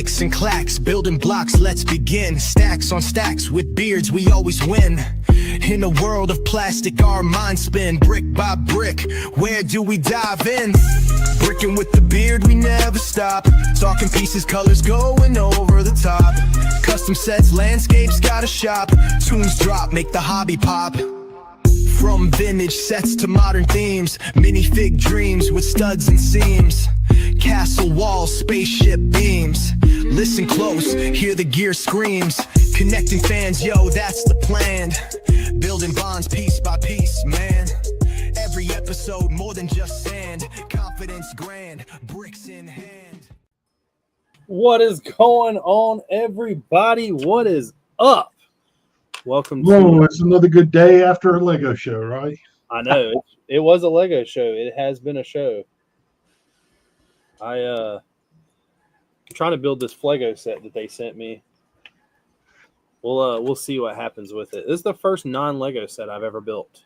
clicks and clacks, building blocks, let's begin. Stacks on stacks, with beards we always win. In a world of plastic, our minds spin. Brick by brick, where do we dive in? Brickin' with the beard, we never stop. Talking pieces, colors going over the top. Custom sets, landscapes, got a shop. Tunes drop, make the hobby pop. From vintage sets to modern themes, minifig dreams with studs and seams. Castle walls, spaceship beams. Listen close, hear the gear screams. Connecting fans, yo, that's the plan. Building bonds piece by piece, man. Every episode more than just sand. Confidence grand, bricks in hand. What is going on, everybody? What is up? Welcome to it's another good day after a Lego show, right? I know. It was a Lego show. It has been a show. I'm trying to build this Flego set that they sent me. We'll see what happens with it. This is the first non-Lego set I've ever built.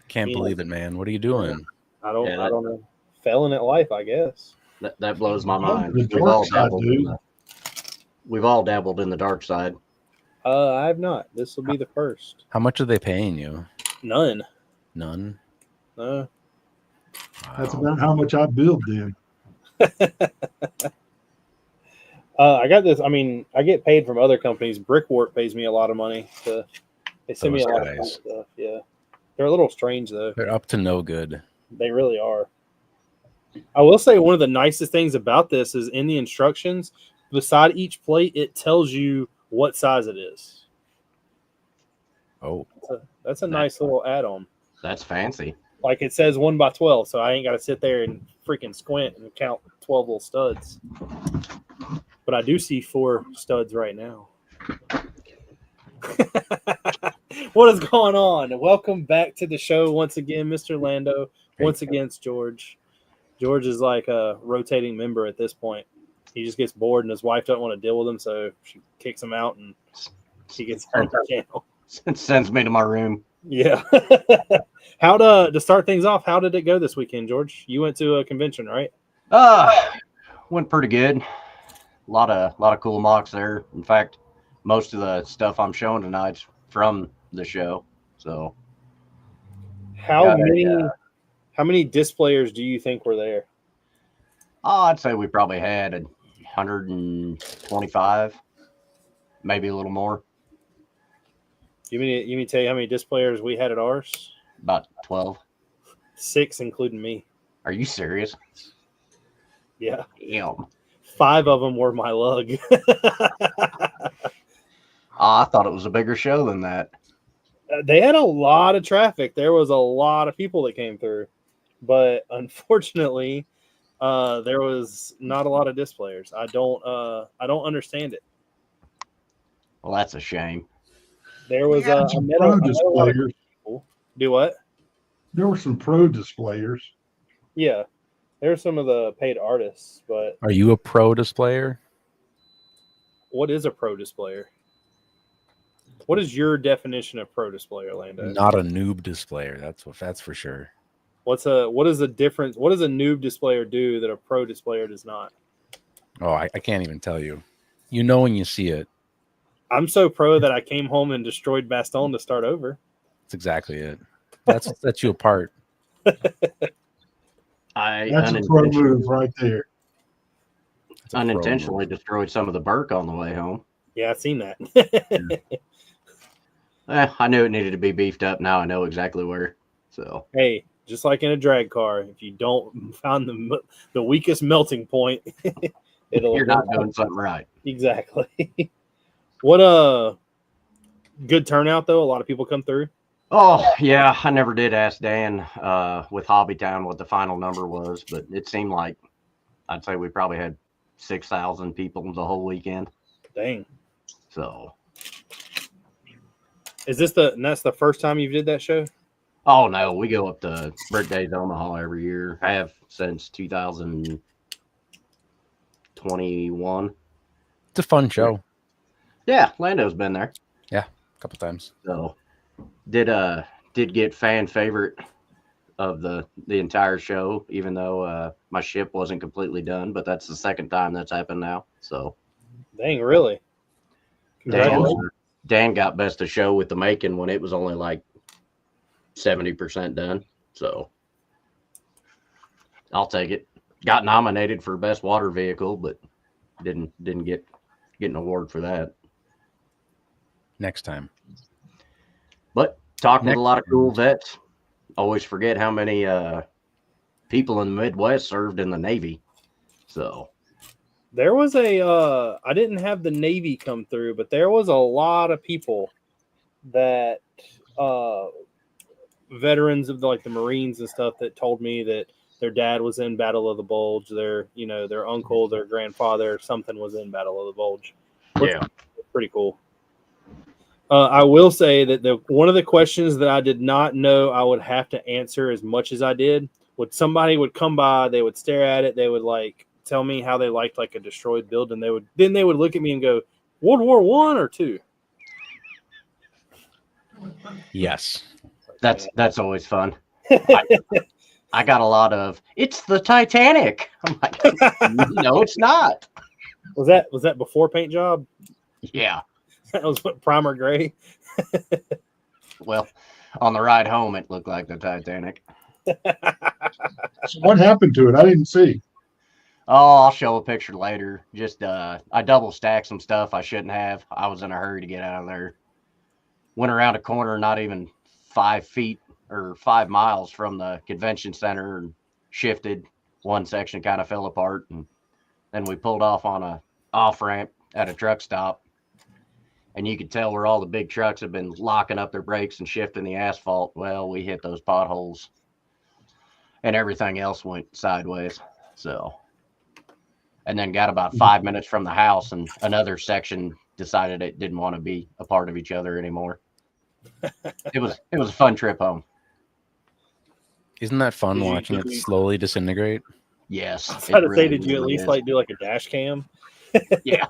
Can't believe it, man. What are you doing? I don't know. Failing at life, I guess. That blows my mind. We've all dabbled in the dark side. I have not. This will be the first. How much are they paying you? None. None? No. That's about how much I build then. I got this. I mean, I get paid from other companies. Brickwork pays me a lot of money. They send me a lot of stuff. Yeah. They're a little strange, though. They're up to no good. They really are. I will say one of the nicest things about this is in the instructions, beside each plate, it tells you what size it is. Oh. That's a nice little add-on. That's fancy. Like it says 1 by 12, so I ain't got to sit there and freaking squint and count 12 little studs. But I do see 4 studs right now. What is going on? Welcome back to the show once again, Mr. Lando. Once again, it's George. George is like a rotating member at this point. He just gets bored and his wife doesn't want to deal with him, so she kicks him out and he gets on the channel. It sends me to my room. Yeah. How to start things off, how did it go this weekend, George? You went to a convention, right? Went pretty good. A lot of cool mocks there. In fact, most of the stuff I'm showing tonight's from the show. So how many displayers do you think were there? I'd say we probably had 125, maybe a little more. You mean to tell you how many displayers we had at ours? About 12. 6, including me. Are you serious? Yeah. Damn. 5 of them were my lug. I thought it was a bigger show than that. They had a lot of traffic. There was a lot of people that came through. But unfortunately, there was not a lot of displayers. I don't understand it. Well, that's a shame. There was some pro displayers. Do what? There were some pro displayers. Yeah, there's some of the paid artists, but are you a pro displayer? What is a pro displayer? What is your definition of pro displayer, Lando? Not a noob displayer. That's for sure. What is the difference? What does a noob displayer do that a pro displayer does not? Oh, I can't even tell you. You know when you see it. I'm so pro that I came home and destroyed Baston to start over. That's exactly it. That's what sets you apart. That's a pro move right there. Unintentionally destroyed some of the Burke on the way home. Yeah, I've seen that. I knew it needed to be beefed up. Now I know exactly where. So hey, just like in a drag car, if you don't find the weakest melting point, you're not doing something right. Exactly. What a good turnout, though. A lot of people come through. Oh, yeah. I never did ask Dan with Hobbytown what the final number was, but it seemed like I'd say we probably had 6,000 people the whole weekend. Dang. So. Is this that's the first time you did that show? Oh, no. We go up to Brick Days Omaha every year. I have since 2021. It's a fun show. Yeah, Lando's been there. Yeah, a couple times. So did get fan favorite of the entire show, even though my ship wasn't completely done, but that's the second time that's happened now. So Dang, really? That's Dan, awesome. Dan got best of show with the making when it was only like 70% done. So I'll take it. Got nominated for best water vehicle, but didn't get an award for that. Next time. But talked with a Next lot of cool time. vets. Always forget how many people in the Midwest served in the Navy. So There was I didn't have the Navy come through, but there was a lot of people that veterans of the Marines and stuff that told me that their dad was in Battle of the Bulge, their uncle, their grandfather, something was in Battle of the Bulge. yeah, Pretty cool. I will say that one of the questions that I did not know I would have to answer as much as I did, somebody would come by, they would stare at it, they would tell me how they liked a destroyed building. They would look at me and go, World War I or II? Yes. that's always fun. I got a lot of it's the Titanic. I'm like, no, it's not. Was that before paint job? Yeah. That was what, primer gray. Well, on the ride home, it looked like the Titanic. So what happened to it? I didn't see. Oh, I'll show a picture later. Just I double stacked some stuff I shouldn't have. I was in a hurry to get out of there. Went around a corner, not even 5 feet or 5 miles from the convention center, and shifted. One section kind of fell apart, and then we pulled off on a off ramp at a truck stop. And you could tell where all the big trucks have been locking up their brakes and shifting the asphalt. Well, we hit those potholes, and everything else went sideways. So, and then got about 5 minutes from the house, and another section decided it didn't want to be a part of each other anymore. It was a fun trip home. Isn't that fun watching it slowly disintegrate? Yes. I was about to say, did you at least is. do a dash cam? Yeah.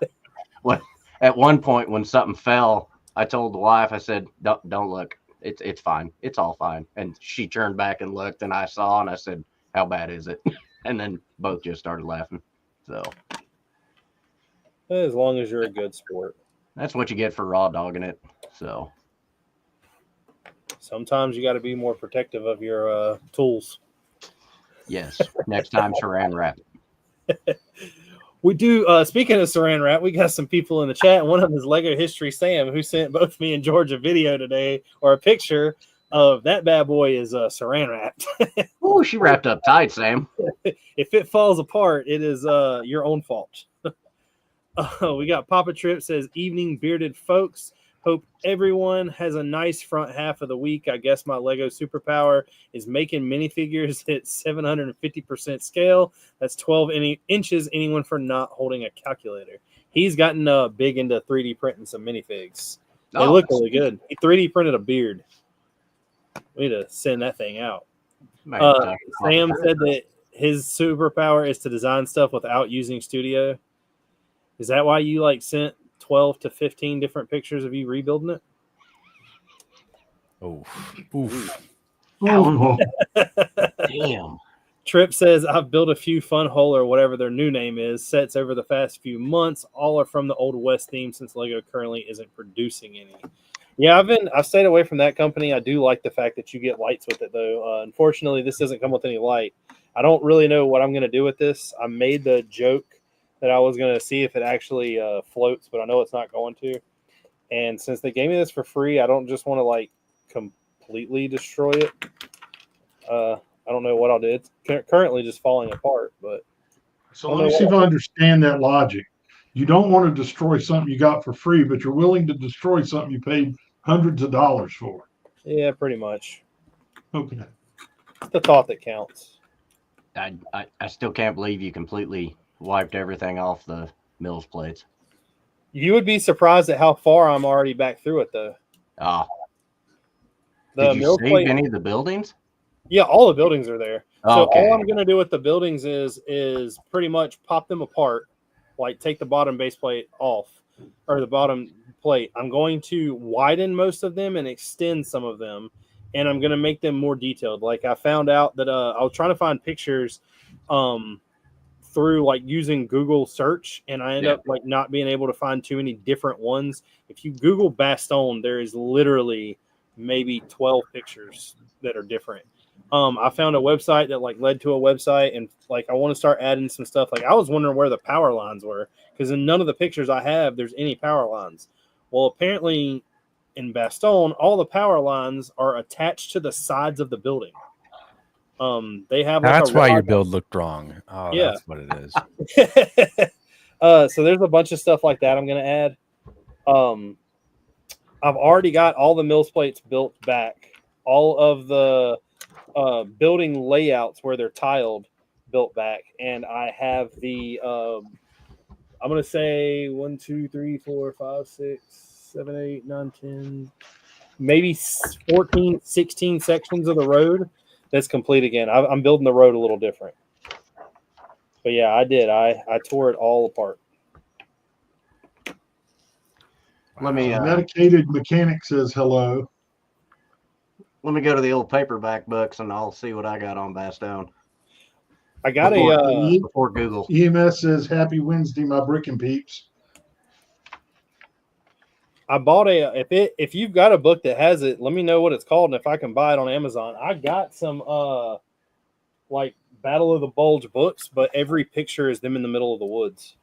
Well, at one point when something fell, I told the wife, I said, don't look. It's fine. It's all fine. And she turned back and looked, and I saw, and I said, how bad is it? And then both just started laughing. So As long as you're a good sport. that's what you get for raw dogging it. So Sometimes you got to be more protective of your tools. yes, next time saran wrap. We do. Speaking of saran wrap, we got some people in the chat. One of them is Lego History Sam, who sent both me and George a video today, or a picture of that bad boy is saran wrapped. Oh, she wrapped up tight, Sam. If it falls apart, it is your own fault. We got Papa Trip says, evening bearded folks. Hope everyone has a nice front half of the week. I guess my Lego superpower is making minifigures at 750% scale. That's 12 inches. Anyone for not holding a calculator. He's gotten big into 3D printing some minifigs. They look really good. He 3D printed a beard. We need to send that thing out. Sam said that his superpower is to design stuff without using Studio. Is that why you sent 12 to 15 different pictures of you rebuilding it? Oof. Oh, Damn. Trip says, I've built a few Fun Hole or whatever their new name is sets over the past few months. All are from the Old West theme since Lego currently isn't producing any. Yeah, I've stayed away from that company. I do like the fact that you get lights with it, though. Unfortunately, this doesn't come with any light. I don't really know what I'm going to do with this. I made the joke that I was going to see if it actually floats, but I know it's not going to. And since they gave me this for free, I don't just want to completely destroy it. I don't know what I'll do. It's currently just falling apart, but so let me see if I understand that logic. You don't want to destroy something you got for free, but you're willing to destroy something you paid hundreds of dollars for. yeah, pretty much. Okay. It's the thought that counts. I still can't believe you completely wiped everything off the Mills plates. You would be surprised at how far I'm already back through it, though. Did you save any of the buildings? Yeah, all the buildings are there. Oh, so all I'm going to do with the buildings is pretty much pop them apart, take the bottom base plate off, or the bottom plate. I'm going to widen most of them and extend some of them, and I'm going to make them more detailed. I found out that I was trying to find pictures through like using Google search, and I end up like not being able to find too many different ones. If you Google Bastogne, there is literally maybe 12 pictures that are different. I found a website that like led to a website, and like I want to start adding some stuff. Like I was wondering where the power lines were, because in none of the pictures I have there's any power lines. Well, apparently in Bastogne, all the power lines are attached to the sides of the building. They have like that's why your build looked wrong. Oh, yeah, that's what it is. So there's a bunch of stuff like that I'm gonna add. I've already got all the mills plates built back, all of the building layouts where they're tiled built back, and I have the I'm gonna say 1, 2, 3, 4, 5, 6, 7, 8, 9, 10, maybe 14, 16 sections of the road that's complete again. I'm building the road a little different. But yeah, I did. I tore it all apart. Let me Medicated mechanic says hello. let me go to the old paperback books and I'll see what I got on Bastogne. I got before Google. EMS says happy Wednesday, my Brickin peeps. I bought if you've got a book that has it, let me know what it's called, and if I can buy it on Amazon. I got some like Battle of the Bulge books, but every picture is them in the middle of the woods.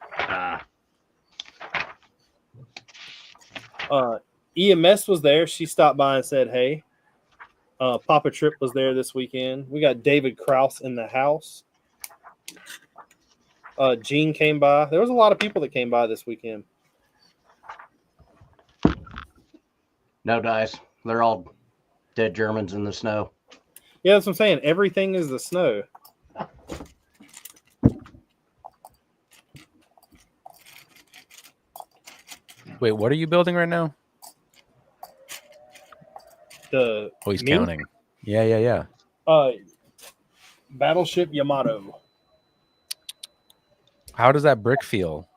EMS was there. She stopped by and said, hey. Papa Trip was there this weekend. We got David Krause in the house. Gene came by. There was a lot of people that came by this weekend. No dice. They're all dead Germans in the snow. Yeah, that's what I'm saying. Everything is the snow. Wait, what are you building right now? He's counting. Yeah. Battleship Yamato. How does that brick feel?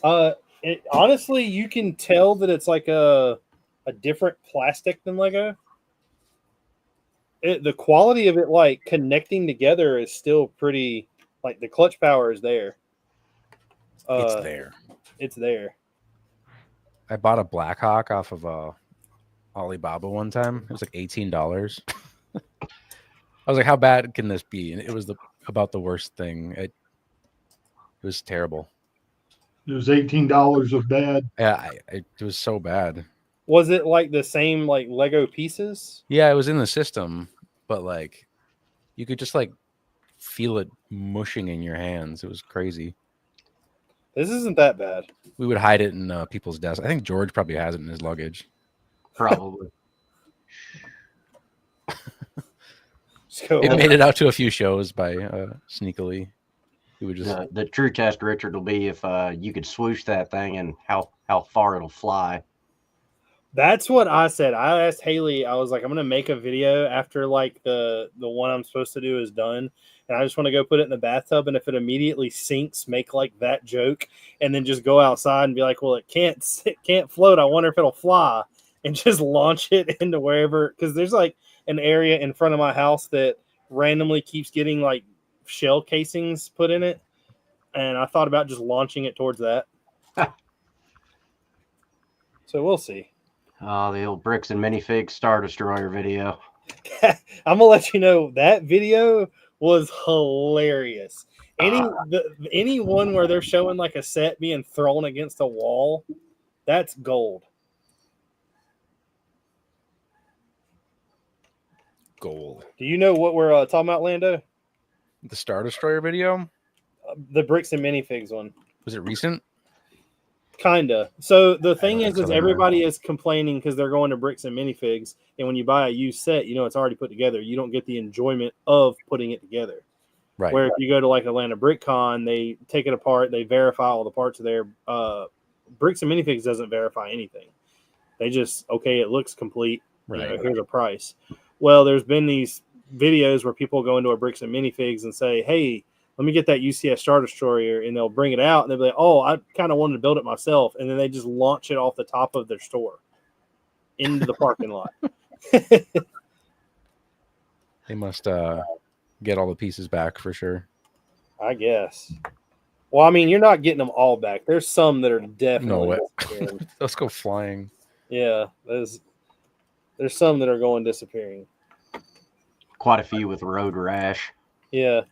Honestly, you can tell that it's like a different plastic than Lego. The quality of it, like connecting together, is still pretty. Like the clutch power is there. It's there. It's there. I bought a Blackhawk off of Alibaba one time. It was like $18. I was like, how bad can this be? And it was about the worst thing. It was terrible. It was $18 of bad. Yeah, it was so bad. Was it like the same like Lego pieces? Yeah, it was in the system, but like you could just like feel it mushing in your hands. It was crazy. This isn't that bad. We would hide it in people's desks. I think George probably has it in his luggage. Probably. It made it out to a few shows by sneakily. We would just the true test, Richard, will be if you could swoosh that thing and how far it'll fly. That's what I said. I asked Haley, I was like, I'm going to make a video after like the one I'm supposed to do is done. And I just want to go put it in the bathtub. And if it immediately sinks, make like that joke and then just go outside and be like, well, it can't float. I wonder if it'll fly, and just launch it into wherever. Cause there's like an area in front of my house that randomly keeps getting like shell casings put in it. And I thought about just launching it towards that. So we'll see. Oh, the old Bricks and Minifigs Star Destroyer video. I'm gonna let you know that video was hilarious. Any one where they're showing like a set being thrown against a wall, that's gold. gold. Do you know what we're talking about, Lando? The Star Destroyer video? The Bricks and Minifigs one. Was it recent? Kinda. So the thing is so everybody is complaining because they're going to Bricks and Minifigs, and when you buy a used set, you know it's already put together. You don't get the enjoyment of putting it together. Right. Where if you go to like Atlanta Brick Con, they take it apart, they verify all the parts there. Bricks and Minifigs doesn't verify anything. They just, okay, it looks complete. Right. You know, here's a price. Well, there's been these videos where people go into a Bricks and Minifigs and say, hey, let me get that UCS Star Destroyer, and they'll bring it out, and they'll be like, oh, I kind of wanted to build it myself, and then they just launch it off the top of their store into the parking lot. They must get all the pieces back for sure. I guess. Well, I mean, you're not getting them all back. There's some that are No definitely way. disappearing. Let's go flying. Yeah, there's some that are going disappearing. Quite a few with road rash. Yeah.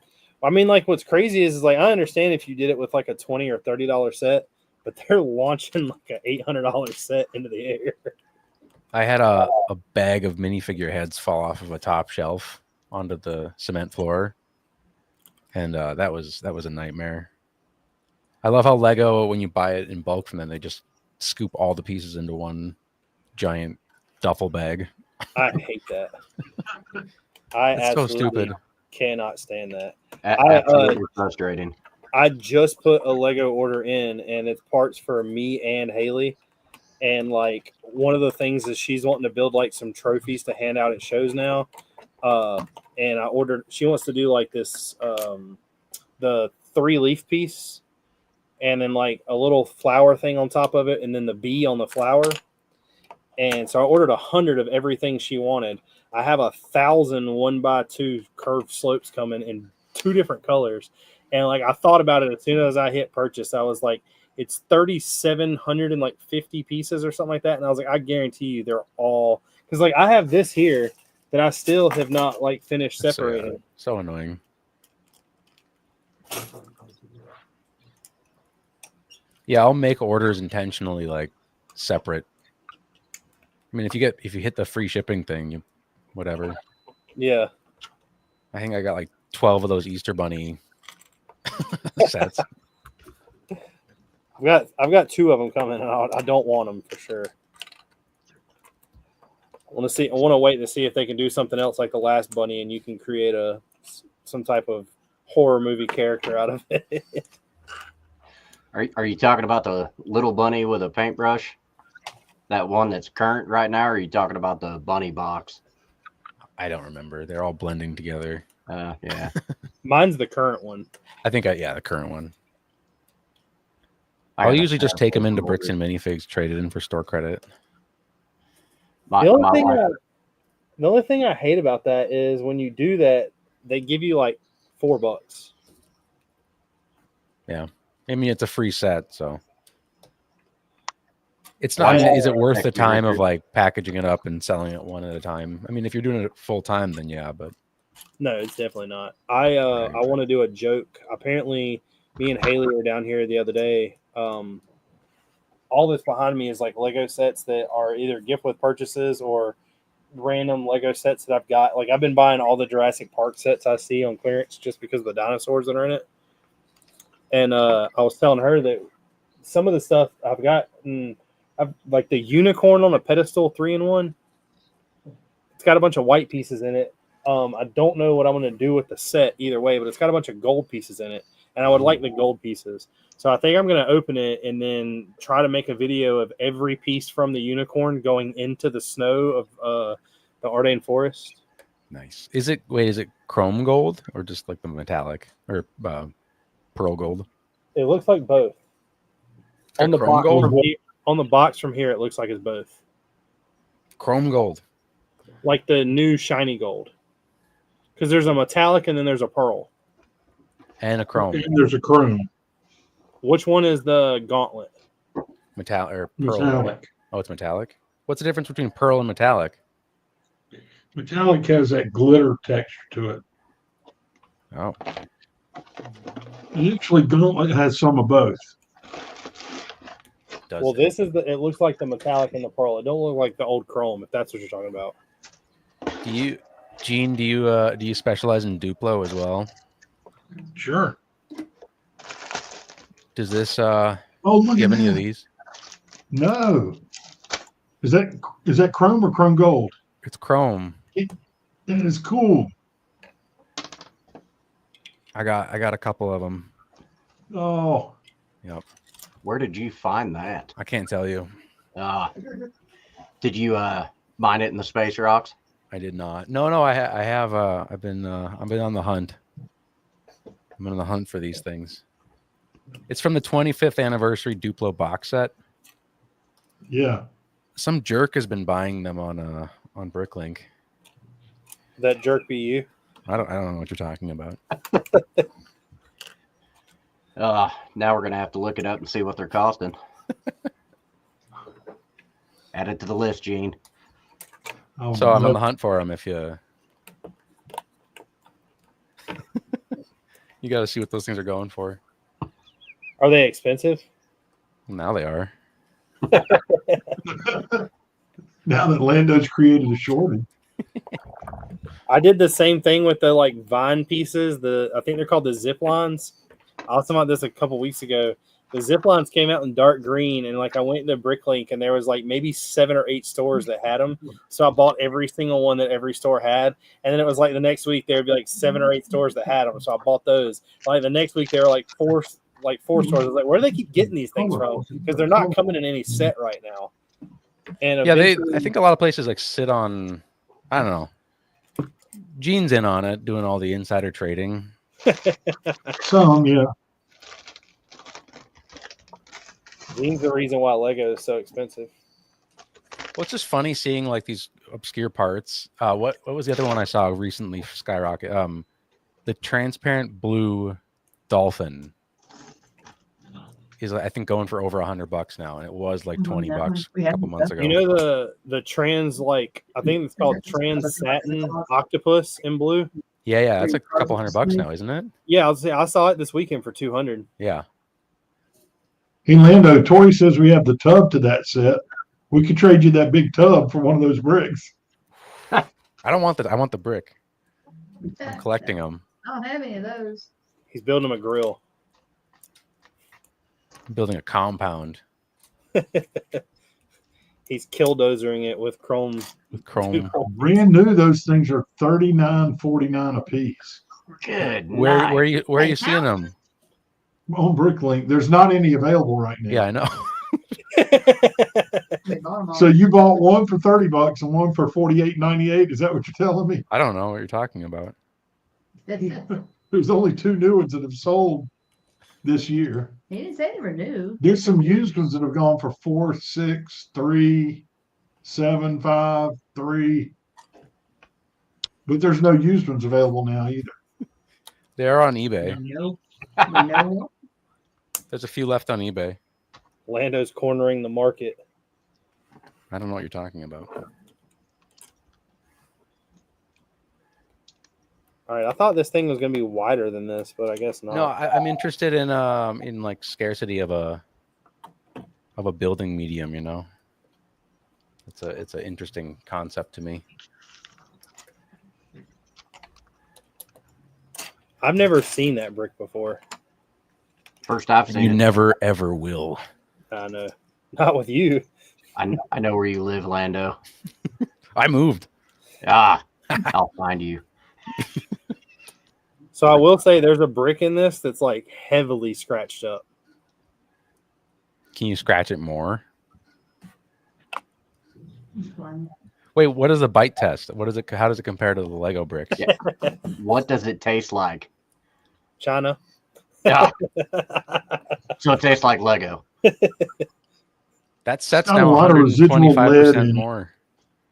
I mean, like, what's crazy is like, I understand if you did it with like a $20 or $30 set, but they're launching like an $800 set into the air. I had a bag of minifigure heads fall off of a top shelf onto the cement floor, and that was a nightmare. I love how Lego, when you buy it in bulk from them, they just scoop all the pieces into one giant duffel bag. I hate that. I It's so absolutely stupid. cannot stand that. Absolutely frustrating. I just put a Lego order in, and it's parts for me and Haley. And like one of the things is she's wanting to build like some trophies to hand out at shows now. And I ordered. She wants to do like this, the 3-leaf piece, and then like a little flower thing on top of it, and then the bee on the flower. And so I ordered 100 of everything she wanted. I have 1,000 1x2 curved slopes coming in 2 different colors. And like I thought about it as soon as I hit purchase, I was like, it's 3,750 pieces or something like that. And I was like, I guarantee you they're all, because like I have this here that I still have not like finished separating. So annoying. Yeah, I'll make orders intentionally like separate. I mean, if you hit the free shipping thing, whatever. Yeah. I think I got like 12 of those Easter Bunny sets. I've got 2 of them coming, and I don't want them for sure. I want to wait to see if they can do something else like the last bunny, and you can create some type of horror movie character out of it. Are you talking about the little bunny with a paintbrush? That one that's current right now, or are you talking about the bunny box? I don't remember. They're all blending together. Yeah. Mine's the current one. I think the current one. I'll usually just take them into Bricks and Minifigs, trade it in for store credit. The only thing I hate about that is when you do that, they give you like $4. Yeah. I mean, it's a free set, so it's not. Is it worth the time of like packaging it up and selling it one at a time? I mean, if you're doing it full time, then yeah, but no, it's definitely not. I want to do a joke. Apparently, me and Haley were down here the other day. All this behind me is like Lego sets that are either gift with purchases or random Lego sets that I've got. Like I've been buying all the Jurassic Park sets I see on clearance just because of the dinosaurs that are in it. And I was telling her that some of the stuff I've got, I've like the unicorn on a pedestal 3-in-1. It's got a bunch of white pieces in it. I don't know what I'm going to do with the set either way, but it's got a bunch of gold pieces in it, and I would like the gold pieces. So I think I'm going to open it and then try to make a video of every piece from the unicorn going into the snow of the Ardennes forest. Nice. Is it chrome gold or just like the metallic or pearl gold? It looks like both. On the box gold? on the box from here, it looks like it's both. Chrome gold. Like the new shiny gold. Because there's a metallic and then there's a pearl. And a chrome. And there's a chrome. Which one is the gauntlet? Metallic or pearl? Metallic. Oh, it's metallic? What's the difference between pearl and metallic? Metallic has that glitter texture to it. Oh. Usually Gauntlet has some of both. Well, this is it looks like the metallic and the pearl. It don't look like the old chrome, if that's what you're talking about. Gene, do you specialize in Duplo as well? Sure. Does this look do you have at any of that. these? No. Is that chrome or chrome gold? It's chrome. That is cool. I got a couple of them. Oh. Yep. Where did you find that? I can't tell you. Did you mine it in the space rocks? I did not. No. I have. I've been on the hunt. I'm on the hunt for these things. It's from the 25th anniversary Duplo box set. Yeah. Some jerk has been buying them on Bricklink. That jerk be you? I don't know what you're talking about. Now we're gonna have to look it up and see what they're costing. Add it to the list, Gene. Oh, So I'm on no. the hunt for them. If you, you got to see what those things are going for. Are they expensive? Now they are. Now that Lando's created a shortage. I did the same thing with the like vine pieces. I think they're called the zip lines. I was talking about this a couple weeks ago. The zip lines came out in dark green, and like I went to Bricklink, and there was like maybe 7 or 8 stores that had them. So I bought every single one that every store had, and then it was like the next week there would be like 7 or 8 stores that had them. So I bought those. Like the next week there were like four stores. I was like, where do they keep getting these things from? Because they're not coming in any set right now. And Yeah, eventually, I think a lot of places like sit on, I don't know. Gene's in on it, doing all the insider trading. Some, yeah. Gene's the reason why Lego is so expensive. Well, it's just funny seeing like these obscure parts. What was the other one I saw recently skyrocket? The transparent blue dolphin is I think going for over $100 now, and it was like $20 a couple months ago. You know the trans, like I think it's called trans satin octopus in blue. Yeah, that's like a couple $100 now, isn't it? Yeah, I saw it this weekend for 200. Yeah. Hey, Lando, Tori says we have the tub to that set. We could trade you that big tub for one of those bricks. I don't want that. I want the brick. I'm collecting them. I don't have any of those. He's building him a grill. I'm building a compound He's killdozering it with chrome. with chrome. Brand new, those things are $39.49 a piece. Good. Where night. are you seeing them? On Bricklink, there's not any available right now. Yeah, I know. They bought 'em all. So you bought one for $30 and one for $48.98. Is that what you're telling me? I don't know what you're talking about. There's only 2 new ones that have sold this year. He didn't say they were new. There's some used ones that have gone for 4, 6, 3, 7, 5, 3. But there's no used ones available now either. They are on eBay. No. No. There's a few left on eBay. Lando's cornering the market. I don't know what you're talking about. All right, I thought this thing was going to be wider than this, but I guess not. No, I'm interested in like scarcity of a building medium. You know, it's an interesting concept to me. I've never seen that brick before. First I've seen You it. never ever will. I know, not with you. I know where you live, Lando. I moved. I'll find you. So I will say there's a brick in this that's like heavily scratched up. Can you scratch it more? One. Wait, what is the bite test? What is it? How does it compare to the Lego bricks? Yeah. What does it taste like? China. Yeah. So it tastes like Lego. That set's Got a now lot of residual lead 125% in it. more.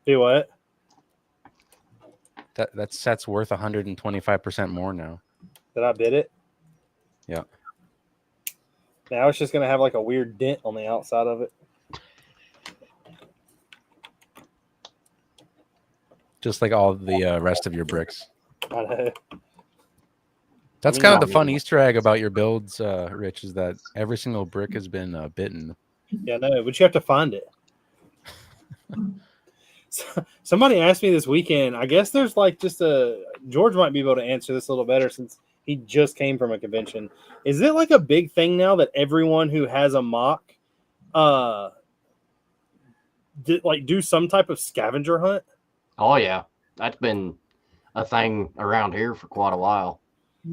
Do what? That set's worth 125% more now. Did I bid it? Yeah. Now it's just going to have like a weird dent on the outside of it. Just like all the rest of your bricks. I know. That's I mean, kind of not the fun really. Easter egg about your builds, Rich, is that every single brick has been bitten. Yeah, no, but you have to find it. Somebody asked me this weekend. I guess there's like just George might be able to answer this a little better since he just came from a convention. Is it like a big thing now that everyone who has a mock do some type of scavenger hunt? Oh yeah. That's been a thing around here for quite a while.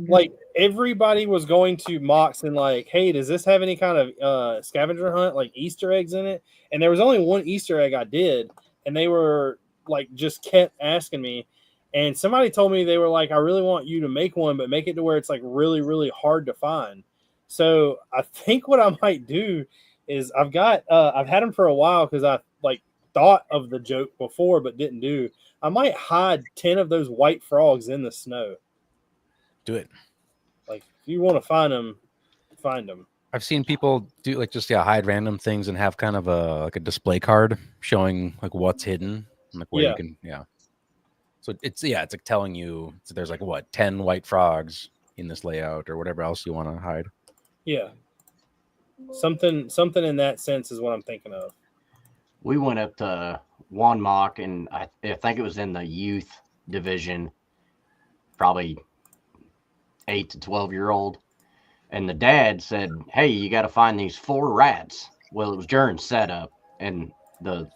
Like everybody was going to mocks and like, hey, does this have any kind of scavenger hunt like Easter eggs in it? And there was only one Easter egg I did, and they were like just kept asking me. And somebody told me they were like, I really want you to make one, but make it to where it's like really, really hard to find. So I think what I might do is I've had them for a while because I like thought of the joke before but didn't do. I might hide 10 of those white frogs in the snow. Do it. Like if you want to find them, find them. I've seen people do like just hide random things and have kind of a display card showing like what's hidden and like where you can So it's like telling you there's like 10 white frogs in this layout or whatever else you want to hide. Yeah. Something in that sense is what I'm thinking of. We went up to one mock, and I think it was in the youth division, probably 8 to 12-year-old. And the dad said, "Hey, you got to find these 4 rats." Well, it was during setup, and the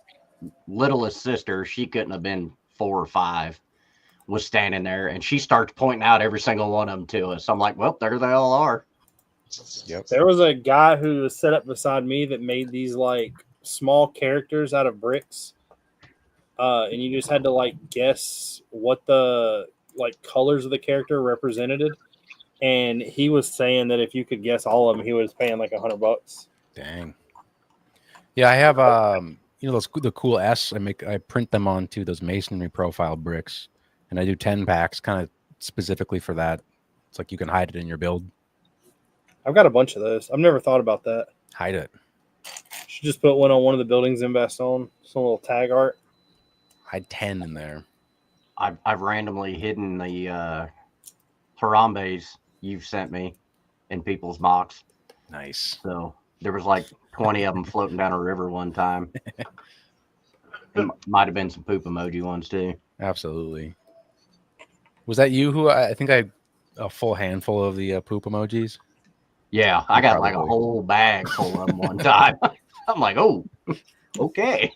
littlest sister, she couldn't have been 4 or 5, was standing there, and she starts pointing out every single one of them to us. I'm like, well, there they all are. Yep. There was a guy who was set up beside me that made these like small characters out of bricks, and you just had to like guess what the like colors of the character represented. And he was saying that if you could guess all of them, he was paying like $100. Dang. Yeah, I have the cool S. I print them onto those masonry profile bricks, and I do 10 packs kind of specifically for that. It's like you can hide it in your build. I've got a bunch of those. I've never thought about that. Hide it. Should just put one on one of the buildings in Bastogne. Some little tag art. Hide 10 in there. I've randomly hidden the Harambes you've sent me in people's mocks. Nice. So there was like 20 of them floating down a river one time. It might have been some poop emoji ones too. Absolutely. Was that you who I think I a full handful of the poop emojis? Yeah, I got like a Probably. whole bag full of them one time. I'm like, oh, okay.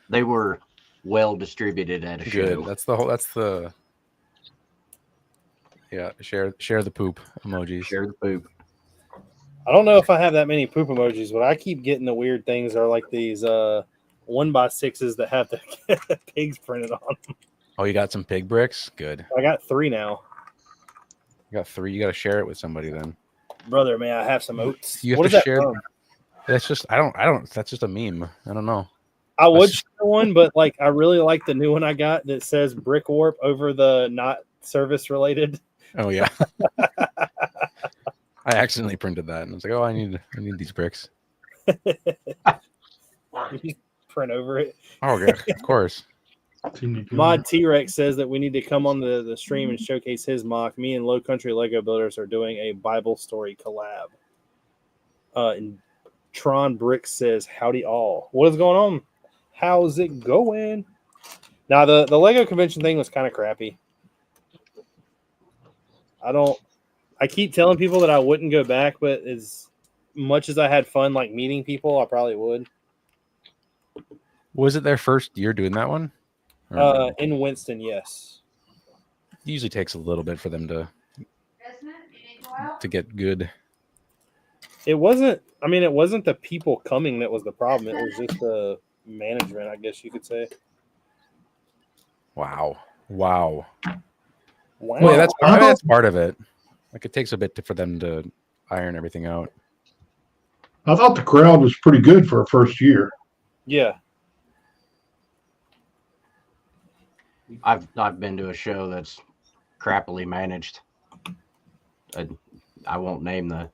They were well distributed at a show. Good. That's the share the poop emojis. Share the poop. I don't know if I have that many poop emojis, but I keep getting the weird things are like these 1x6s that have the pigs printed on them. Oh, you got some pig bricks? Good. I got 3 now. You got 3. You got to share it with somebody then. Brother, may I have some oats? You have What to is that share. from? That's just I don't. That's just a meme. I don't know. I would That's- share one, but like I really like the new one I got that says brick warp over the not service related. Oh yeah. I accidentally printed that and I was like, oh, I need these bricks. You print over it. Oh yeah, of course. Mod T-Rex says that we need to come on the stream and showcase his mock. Me and Low Country Lego Builders are doing a Bible story collab. And Tron Brix says, howdy all. What is going on? How's it going? Now, the Lego convention thing was kind of crappy. I keep telling people that I wouldn't go back, but as much as I had fun like meeting people, I probably would. Was it their first year doing that one? Or In Winston, yes. it usually takes a little bit for them to get good. It wasn't the people coming that was the problem. It was just the management, I guess you could say. Wow. Wow. Well, yeah, that's part of it. Like it takes a bit for them to iron everything out. I thought the crowd was pretty good for a first year. Yeah. I've been to a show that's crappily managed. I won't name the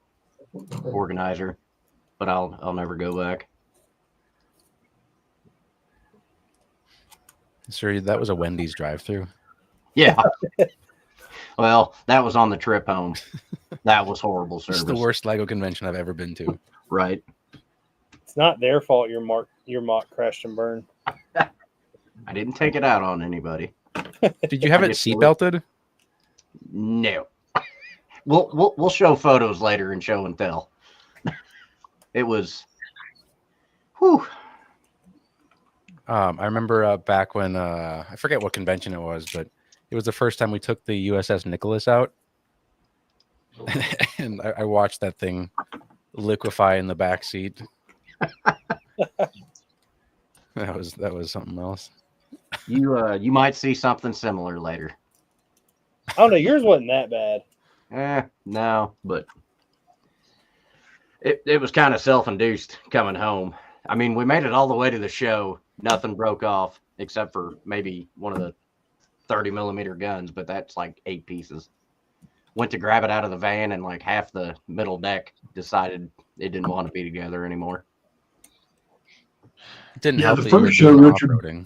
organizer, but I'll never go back. Sir, that was a Wendy's drive-through. Yeah. Well, that was on the trip home. That was horrible This service. is the worst Lego convention I've ever been to. Right. It's not their fault your mock crashed and burned. I didn't take it out on anybody. Did you have I it just- seatbelted? No. We'll show photos later and show and tell. It was whew. I remember back when I forget what convention it was, but it was the first time we took the USS Nicholas out, and I watched that thing liquefy in the back seat. That was something else. You might see something similar later. I don't know. Yours wasn't that bad. No, but it was kind of self-induced coming home. I mean, we made it all the way to the show. Nothing broke off except for maybe one of the 30 millimeter guns, but that's like 8 pieces. went to grab it out of the van, and like half the middle deck decided it didn't want to be together anymore. It didn't Yeah, help the that you were first show doing Richard- off-roading.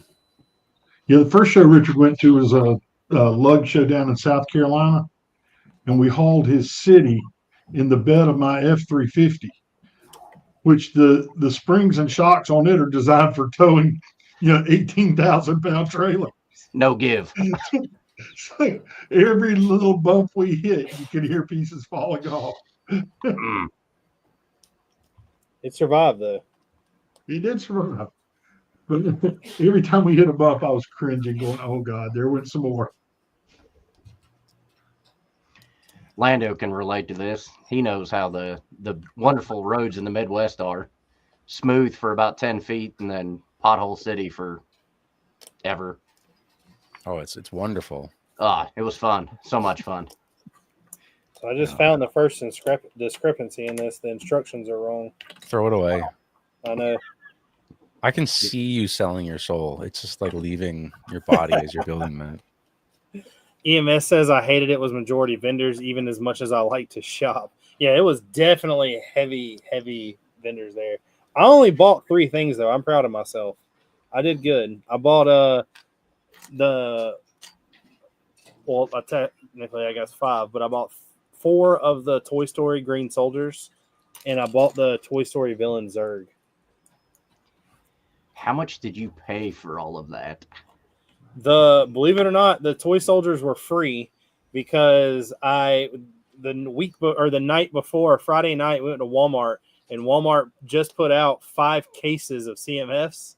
Yeah, the first show Richard went to was a lug show down in South Carolina, and we hauled his city in the bed of my F-350, which the springs and shocks on it are designed for towing, 18,000-pound trailer. No give. So every little bump we hit, you could hear pieces falling off. Mm. It survived though. He did survive. But every time we hit a bump, I was cringing, going, "Oh God, there went some more." Lando can relate to this. He knows how the wonderful roads in the Midwest are. Smooth for about 10 feet and then pothole city for ever. Oh, it's wonderful. It was fun. So much fun. So I just found the first discrepancy in this. The instructions are wrong. Throw it away. I know. I can see you selling your soul. It's just like leaving your body as you're building that. EMS says I hated it was majority vendors, even as much as I like to shop. Yeah, it was definitely heavy vendors there. I only bought 3 things though. I'm proud of myself. I did good. I bought technically I guess 5, but I bought 4 of the Toy Story Green Soldiers, and I bought the Toy Story Villain Zurg. How much did you pay for all of that? Believe it or not, the toy soldiers were free because the night before, Friday night, we went to Walmart, and Walmart just put out 5 cases of CMFs.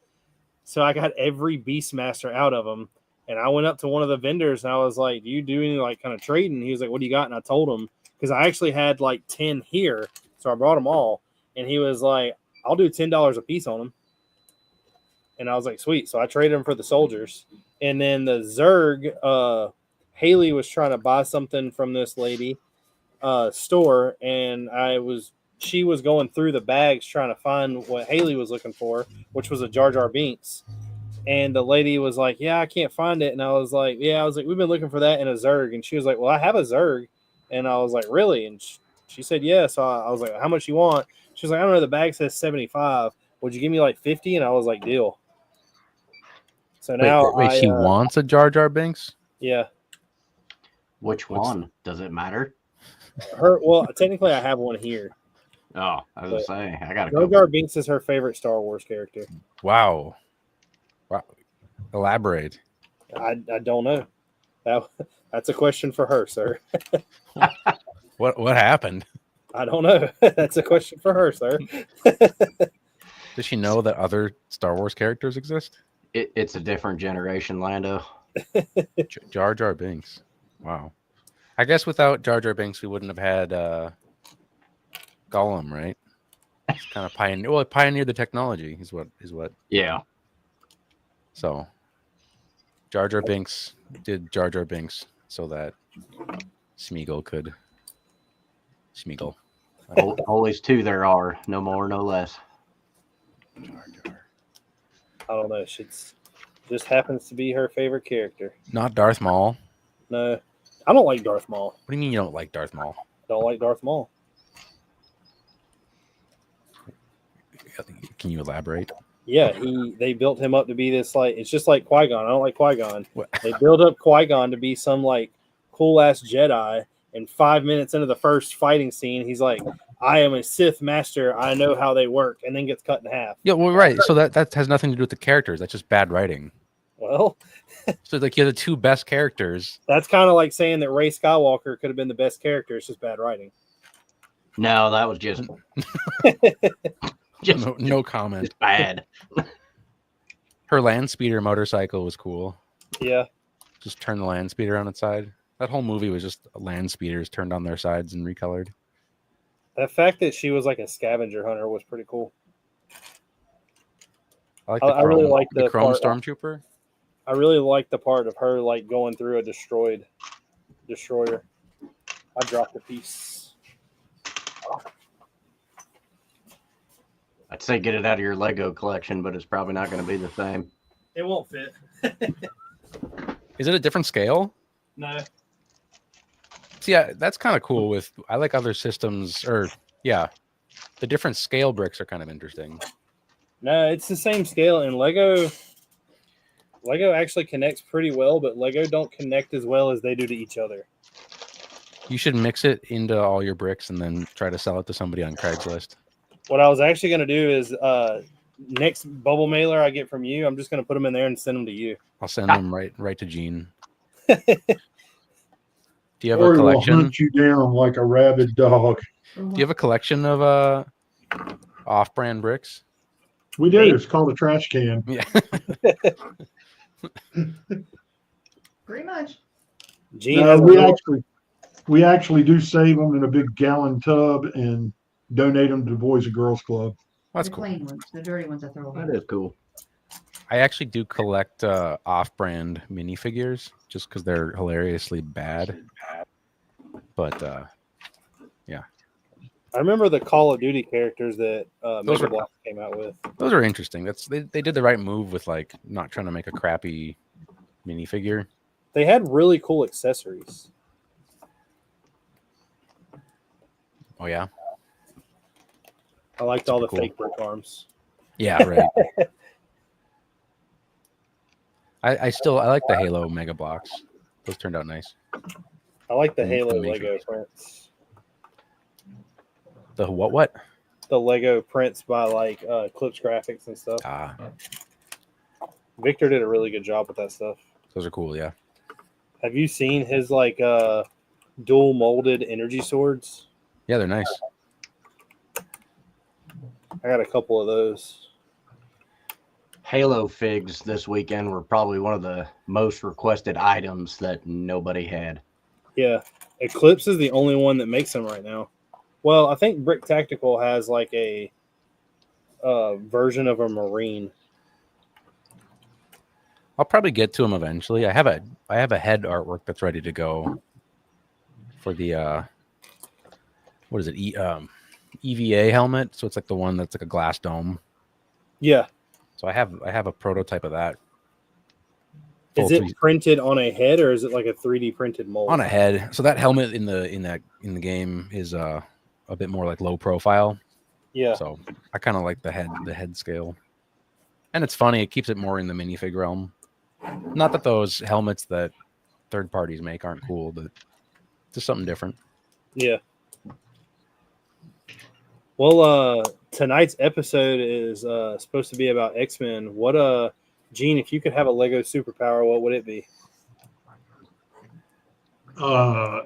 So I got every Beastmaster out of them. And I went up to one of the vendors and I was like, "Do you do any like kind of trading?" He was like, "What do you got?" And I told him, because I actually had like 10 here. So I brought them all. And he was like, "I'll do $10 a piece on them." And I was like, "Sweet." So I traded them for the soldiers. And then the Zurg, Haley was trying to buy something from this lady store, and she was going through the bags trying to find what Haley was looking for, which was a Jar Jar Binks. And the lady was like, "Yeah, I can't find it." And I was like, "We've been looking for that in a Zurg." And she was like, "Well, I have a Zurg." And I was like, "Really?" And she said, "Yeah." So I was like, "How much you want?" She was like, "I don't know. The bag says 75. Would you give me like 50?" And I was like, "Deal." So now She wants a Jar Jar Binks? Yeah. Which one? Does it matter? Well, technically I have one here. Oh, I was going to say, I got to Jar Jar Binks is her favorite Star Wars character. Wow. Elaborate. I don't know. That's a question for her, sir. What happened? I don't know. That's a question for her, sir. Does she know that other Star Wars characters exist? It's a different generation, Lando. Jar Jar Binks. Wow. I guess without Jar Jar Binks, we wouldn't have had Gollum, right? It's kind of pioneered the technology. Is what. Yeah. So Jar Jar Binks did Jar Jar Binks so that Smeagol could Smeagol. Always 2 there are, no more, no less. Jar Jar. I don't know. She's just happens to be her favorite character. Not Darth Maul. No, I don't like Darth Maul. What do you mean you don't like Darth Maul? Don't like Darth Maul. Can you elaborate? Yeah, they built him up to be this it's just like Qui-Gon. I don't like Qui-Gon. What? They build up Qui-Gon to be some like cool ass Jedi, and 5 minutes into the first fighting scene, he's like, "I am a Sith master. I know how they work," and then gets cut in half. Yeah, well, right. So that has nothing to do with the characters. That's just bad writing. Well, So like you're the 2 best characters. that's kind of like saying that Rey Skywalker could have been the best character. It's just bad writing. No, that was just No comment. just bad. Her land speeder motorcycle was cool. Yeah. Just turn the land speeder on its side. That whole movie was just land speeders turned on their sides and recolored. The fact that she was like a scavenger hunter was pretty cool. I really like the Chrome part- Stormtrooper. I really like the part of her like going through a destroyer. I dropped a piece. I'd say get it out of your Lego collection, but it's probably not going to be the same. It won't fit. Is it a different scale? No. See, that's kind of cool. I like other systems, or yeah, the different scale bricks are kind of interesting. No, it's the same scale, and Lego actually connects pretty well, but Lego don't connect as well as they do to each other. You should mix it into all your bricks and then try to sell it to somebody on Craigslist. What I was actually going to do is next bubble mailer I get from you, I'm just going to put them in there and send them to you. I'll send them right to Gene. Do you have Or a he will collection? hunt you down like a rabid dog. Do you have a collection of off-brand bricks? We do. It's called a trash can. Yeah. Pretty much. Gene No, has a we little- actually do save them in a big gallon tub and donate them to the Boys and Girls Club. That's The cool. clean ones, the dirty ones I throw away. That is cool. I actually do collect off-brand minifigures just because they're hilariously bad. But yeah, I remember the Call of Duty characters that Those Mega were- Block came out with. those are interesting. They did the right move with like not trying to make a crappy minifigure. They had really cool accessories. Oh yeah, I liked all the Cool. fake brick arms. yeah, right. I like the Halo Mega Blocks. Those turned out nice. I like the And Halo the Lego Matrix. prints. The what? The Lego prints by like Clips Graphics and stuff. Ah, Victor did a really good job with that stuff. those are cool. Yeah. Have you seen his like dual molded energy swords? Yeah, they're nice. I got a couple of those. Halo figs this weekend were probably one of the most requested items that nobody had. Yeah, Eclipse is the only one that makes them right now. Well, I think Brick Tactical has like a version of a Marine. I'll probably get to them eventually. I have a head artwork that's ready to go for the what is it? EVA helmet. So it's like the one that's like a glass dome. Yeah, So I have a prototype of that. is Full it 3 printed on a head or is it like a 3D printed mold? on a head. So that helmet in the game is a bit more like low profile. Yeah, So I kind of like the head scale. And it's funny, it keeps it more in the minifig realm. Not that those helmets that third parties make aren't cool, but just something different. yeah. Well, tonight's episode is supposed to be about X-Men. What, Gene, if you could have a Lego superpower, what would it be?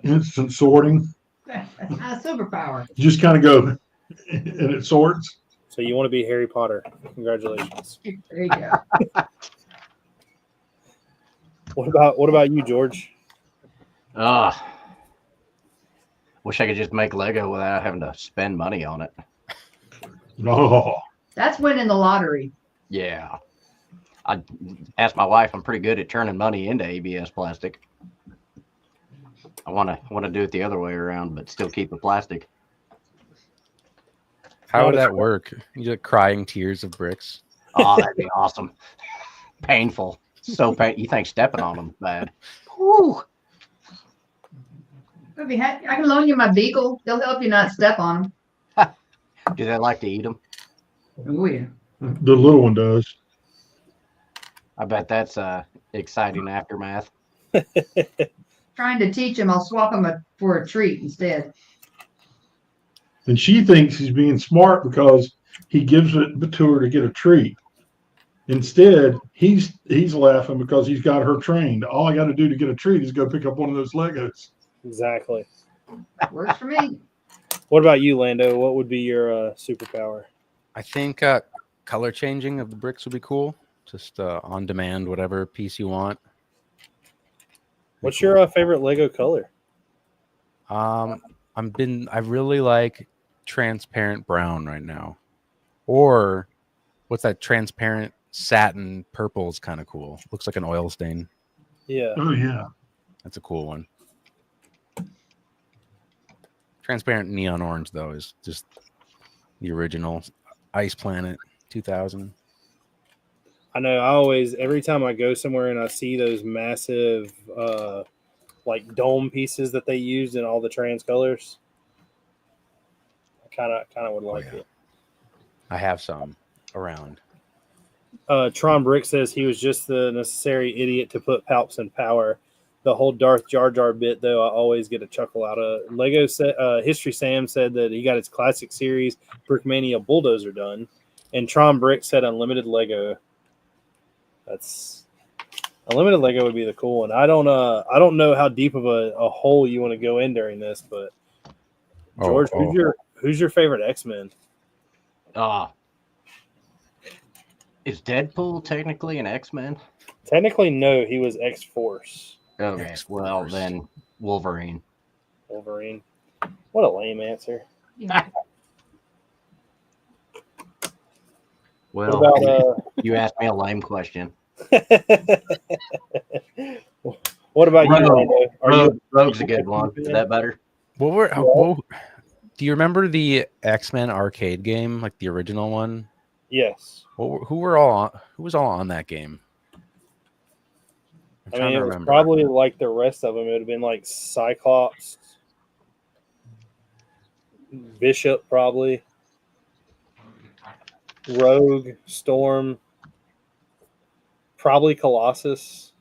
Instant sorting. A superpower. You just kind of go and it sorts. So you want to be Harry Potter? Congratulations. There you go. What about you, George? Wish I could just make Lego without having to spend money on it. Oh, That's winning the lottery. Yeah. I asked my wife, I'm pretty good at turning money into ABS plastic. I want to do it the other way around, but still keep the plastic. How would that work? You just crying tears of bricks. Oh, that'd be awesome. Painful. So you think stepping on them bad. Whew. I can loan you my beagle. They'll help you not step on them. Do they like to eat them? Oh yeah. the little one does. I bet that's exciting aftermath. Trying to teach him, I'll swap him for a treat instead. And she thinks he's being smart because he gives it to her to get a treat. Instead, he's laughing because he's got her trained. All I got to do to get a treat is go pick up one of those Legos. Exactly. Works for me. What about you, Lando? What would be your superpower? I think color changing of the bricks would be cool. Just on demand, whatever piece you want. What's your favorite Lego color? I really like transparent brown right now. Or what's that transparent satin purple is kind of cool. Looks like an oil stain. Yeah. Oh, yeah. That's a cool one. Transparent neon orange though is just the original Ice Planet 2000. I know. I always, every time I go somewhere and I see those massive like dome pieces that they used in all the trans colors. I kind of would like it. I have some around. Tron Brick says he was just the necessary idiot to put Palps in power. The whole Darth Jar Jar bit, though, I always get a chuckle out of. Lego History Sam said that he got his classic series Brickmania Bulldozer done, and Tron Brick said unlimited Lego. That's unlimited Lego would be the cool one. I don't know how deep of a hole you want to go in during this, but George, who's your favorite X-Men? Is Deadpool technically an X-Men? Technically, no. He was X-Force. Okay, X-Force. well then Wolverine. Wolverine. What a lame answer. Well, What about, you asked me a lame question. what about you, Rogue. Lando? Rogue's a good one. Is that better? Do you remember the X-Men arcade game, like the original one? Yes. Who was all on that game? I'm I trying mean, to it was remember. probably like the rest of them. It would have been like Cyclops, Bishop, probably, Rogue, Storm, probably Colossus.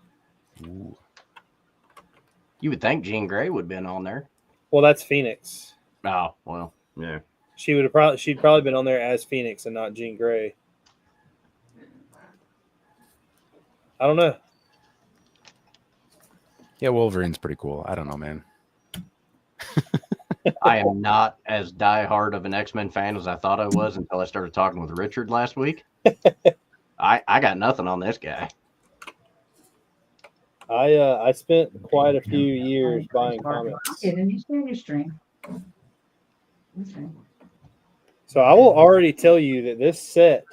Ooh. You would think Jean Grey would have been on there. Well, that's Phoenix. Oh, well, yeah. She'd probably been on there as Phoenix and not Jean Grey. I don't know. Yeah, Wolverine's pretty cool. I don't know, man. I am not as diehard of an X-Men fan as I thought I was until I started talking with Richard last week. I got nothing on this guy. I spent quite a few years buying comics. Okay, then you stand your string. Okay. So I will already tell you that this set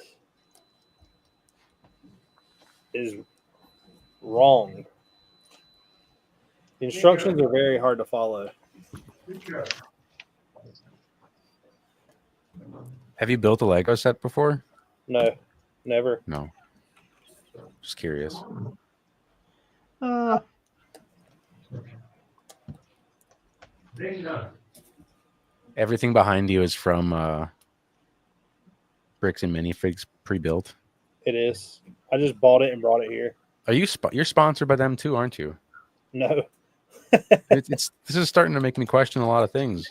is wrong. The instructions are very hard to follow. Have you built a Lego set before? No, never. No. Just curious. Everything behind you is from Bricks and Minifigs pre-built. It is. I just bought it and brought it here. Are you you're sponsored by them too, aren't you? No. This is starting to make me question a lot of things.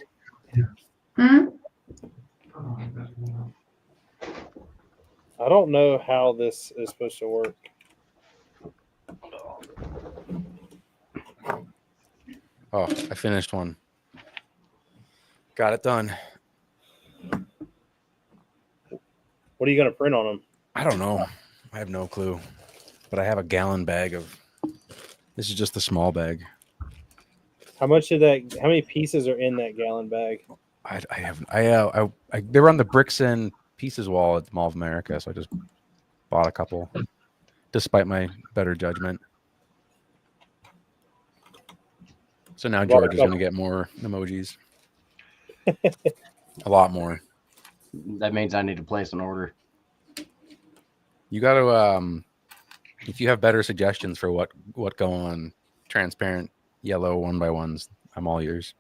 Hmm? I don't know how this is supposed to work. Oh, I finished one. Got it done. What are you going to print on them? I don't know. I have no clue. But I have a gallon bag of. This is just the small bag. How many pieces are in that gallon bag? They were on the Bricks and Pieces wall at the Mall of America, so I just bought a couple, despite my better judgment. So now George is going to get more emojis. A lot more. That means I need to place an order. You got to, if you have better suggestions for what go on transparent yellow 1x1s, I'm all yours.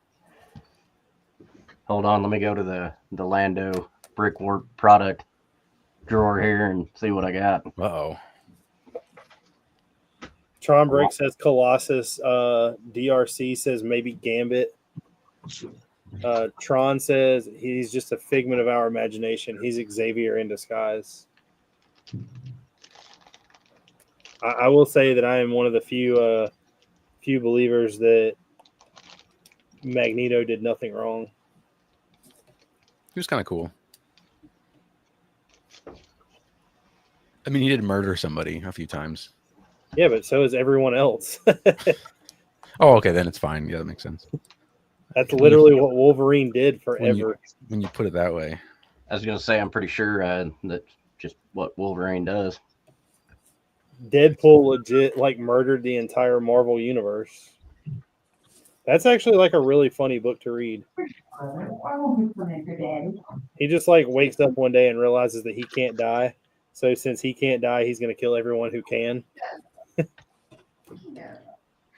Hold on, let me go to the Lando brickwork product drawer here and see what I got. Uh-oh. Tron Break says Colossus. DRC says maybe Gambit. Tron says he's just a figment of our imagination. He's Xavier in disguise. I will say that I am one of the few believers that Magneto did nothing wrong. He was kind of cool. I mean, he did murder somebody a few times. Yeah, but so is everyone else. Oh, okay, then it's fine. Yeah, that makes sense. That's literally what Wolverine did forever. When you put it that way. I was going to say, I'm pretty sure that's just what Wolverine does. Deadpool legit murdered the entire Marvel universe. That's actually a really funny book to read. He just wakes up one day and realizes that he can't die. So since he can't die, he's going to kill everyone who can.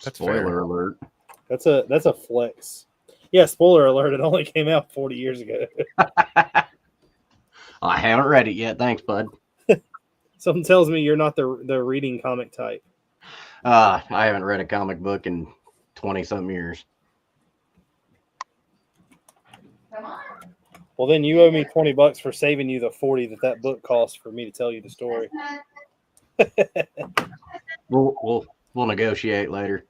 That's Spoiler fair. alert. That's a flex. Yeah, spoiler alert, it only came out 40 years ago. I haven't read it yet. Thanks, bud. Something tells me you're not the reading comic type. I haven't read a comic book in 20-something years. Come on. Well, then you owe me $20 for saving you the 40 that book cost for me to tell you the story. We'll negotiate later.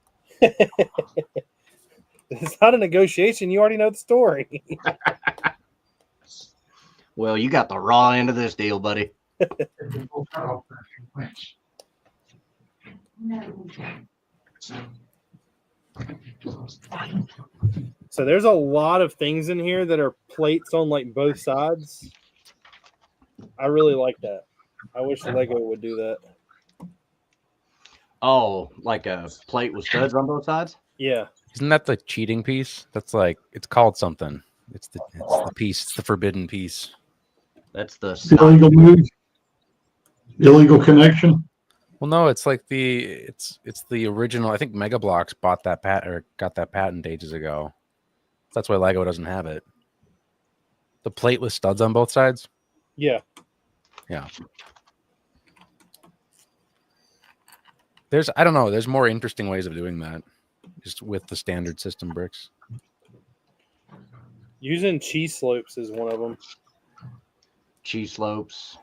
It's not a negotiation. You already know the story. Well, you got the raw end of this deal, buddy. So there's a lot of things in here that are plates on like both sides. I really like that. I wish the Lego would do that. Oh, like a plate with studs on both sides? Yeah. Isn't that the cheating piece? That's like, it's called something. It's the piece. It's the forbidden piece. That's the Illegal move. Illegal connection. Well, no, it's like it's the original. I think Mega Bloks bought that got that patent ages ago. That's why Lego doesn't have it. The plate with studs on both sides. Yeah. Yeah. I don't know. There's more interesting ways of doing that, just with the standard system bricks. Using cheese slopes is one of them. cheese slopes.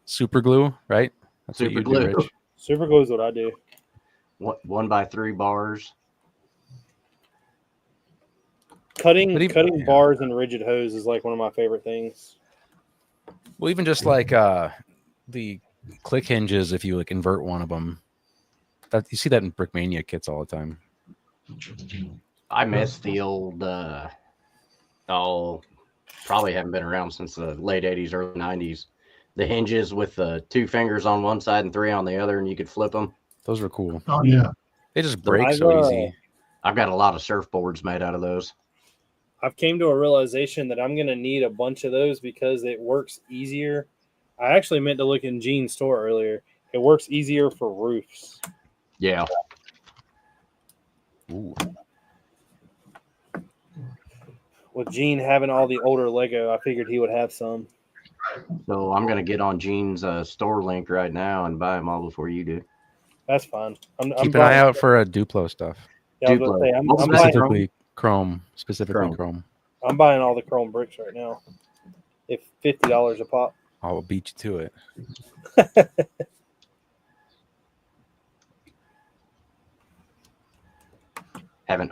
Super glue, right? That's Super what you glue. do, Rich. Super glue is what I do. 1x3 bars. Cutting But even- cutting yeah. bars and rigid hose is like one of my favorite things. Well, even just like the click hinges, if you like invert one of them, that you see that in Brickmania kits all the time. I miss the old, probably haven't been around since the late 80s, early 90s. The hinges with the 2 fingers on one side and 3 on the other, and you could flip them. Those were cool. Oh yeah. They just break I've, so easy. I've got a lot of surfboards made out of those. I've came to a realization that I'm going to need a bunch of those because it works easier. I actually meant to look in Gene's store earlier. It works easier for roofs. Yeah. Ooh. With Gene having all the older Lego, I figured he would have some. So I'm going to get on Gene's store link right now and buy them all before you do. That's fine. I'm Keep an eye out for Duplo stuff. Yeah, I was gonna say, I'm buying, Specifically Chrome. Chrome. I'm buying all the chrome bricks right now. If $50 a pop. I'll beat you to it. Have an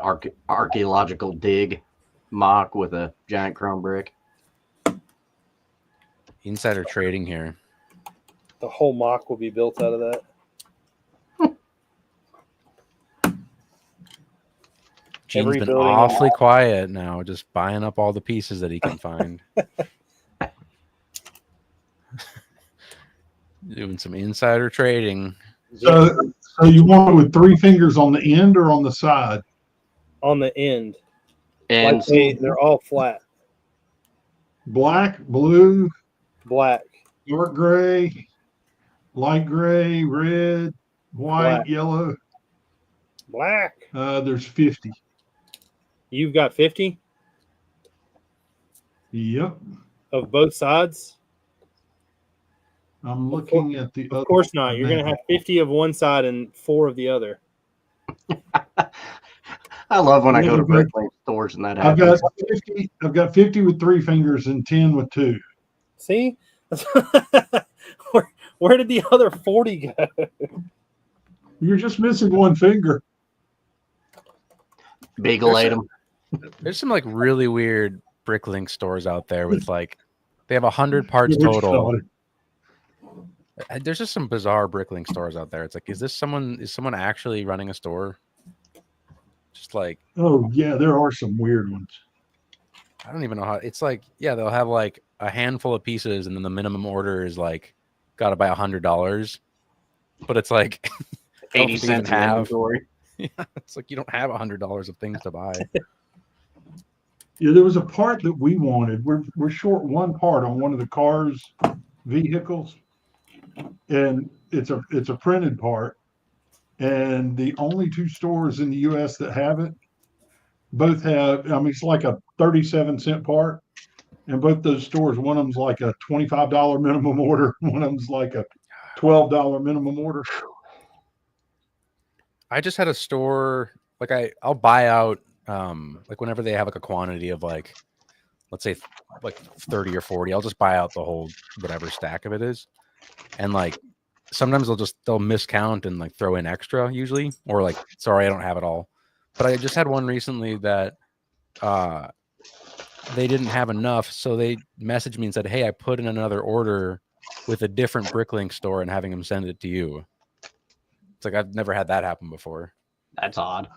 archaeological dig mock with a giant chrome brick. Insider trading here. The whole mock will be built out of that. Gene's Every been building- awfully quiet now, just buying up all the pieces that he can find. Doing some insider trading. So you want it with 3 fingers on the end or on the side? On the end. And Like they're all flat. Black, blue, Black. dark gray, light gray, red, white, Black. yellow. Black. There's 50. You've got 50 Yep. of both sides? I'm looking at the Of course not. You're going to have 50 of one side and 4 of the other. I love when I go to Yeah, Bricklink stores and that I've happens. got 50. I've got 50 with 3 fingers and 10 with 2. See? Where did the other 40 go? You're just missing 1 finger. Beagle ate 'em. There's some like really weird Bricklink stores out there with like they have 100 parts Yeah, which total. side? There's just some bizarre Bricklink stores out there. It's like, is someone actually running a store? Just like, Oh yeah, there are some weird ones. I don't even know how. It's like, yeah, they'll have like a handful of pieces, and then the minimum order is like, gotta buy $100. But it's like 80 even cents in have. inventory. Yeah, it's like you don't have $100 of things to buy. Yeah, there was a part that we wanted. We're short 1 part on one of the car's vehicles, and it's a printed part, and the only two stores in the U.S. that have it, both have. I mean, it's like a 37-cent part, and both those stores, one of them's like a $25 minimum order, one of them's like a $12 minimum order. I just had a store like I'll buy out like whenever they have like a quantity of like, let's say like 30 or 40, I'll just buy out the whole whatever stack of it is. And like sometimes they'll miscount and like throw in extra usually, or like, sorry, I don't have it all. But I just had one recently that they didn't have enough, so they messaged me and said, hey, I put in another order with a different Bricklink store and having them send it to you. It's like I've never had that happen before. That's odd.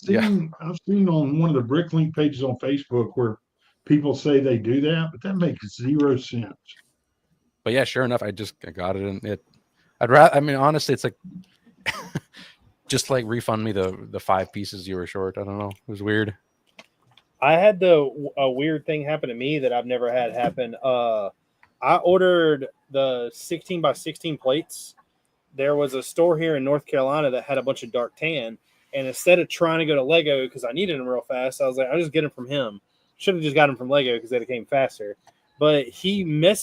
I've seen on one of the Bricklink pages on Facebook where people say they do that, but that makes 0 sense. But yeah, sure enough, I got it, and I'd rather. I mean, honestly, it's like just like refund me the 5 pieces you were short. I don't know. It was weird. I had a weird thing happen to me that I've never had happen. I ordered the 16 by 16 plates. There was a store here in North Carolina that had a bunch of dark tan. And instead of trying to go to Lego because I needed them real fast, I was like, I'll just get them from him. Should have just got them from Lego because they came faster. But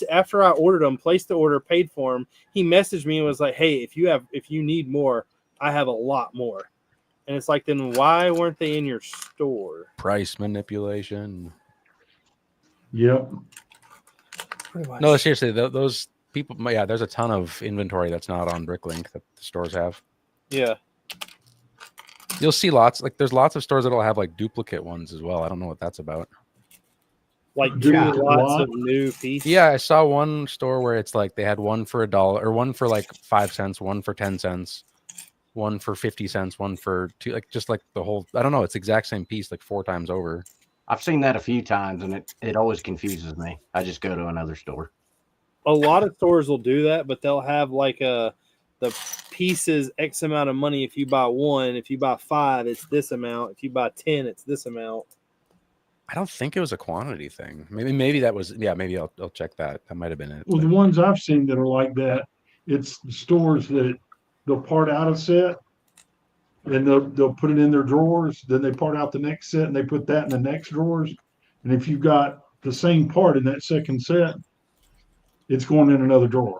after I ordered them, placed the order, paid for them, he messaged me and was like, hey, if you need more, I have a lot more. And it's like, then why weren't they in your store? Price manipulation. Yep. Pretty much. No, seriously, those people. Yeah, there's a ton of inventory that's not on Bricklink that the stores have. Yeah. You'll see lots. Like, there's lots of stores that'll have like duplicate ones as well. I don't know what that's about. Like Yeah. lots of new pieces. Yeah, I saw one store where it's like they had one for $1, or one for like 5 cents, one for 10 cents, one for 50 cents, one for 2, like just like the whole, I don't know, it's the exact same piece like 4 times over. I've seen that a few times, and it always confuses me. I just go to another store. A lot of stores will do that, but they'll have like the pieces X amount of money if you buy 1. If you buy 5, it's this amount. If you buy 10, it's this amount. I don't think it was a quantity thing. Maybe that was, yeah, maybe I'll check that. That might have been it. Well, the ones I've seen that are like that, it's stores that they'll part out a set and they'll put it in their drawers. Then they part out the next set and they put that in the next drawers. And if you've got the same part in that second set, it's going in another drawer.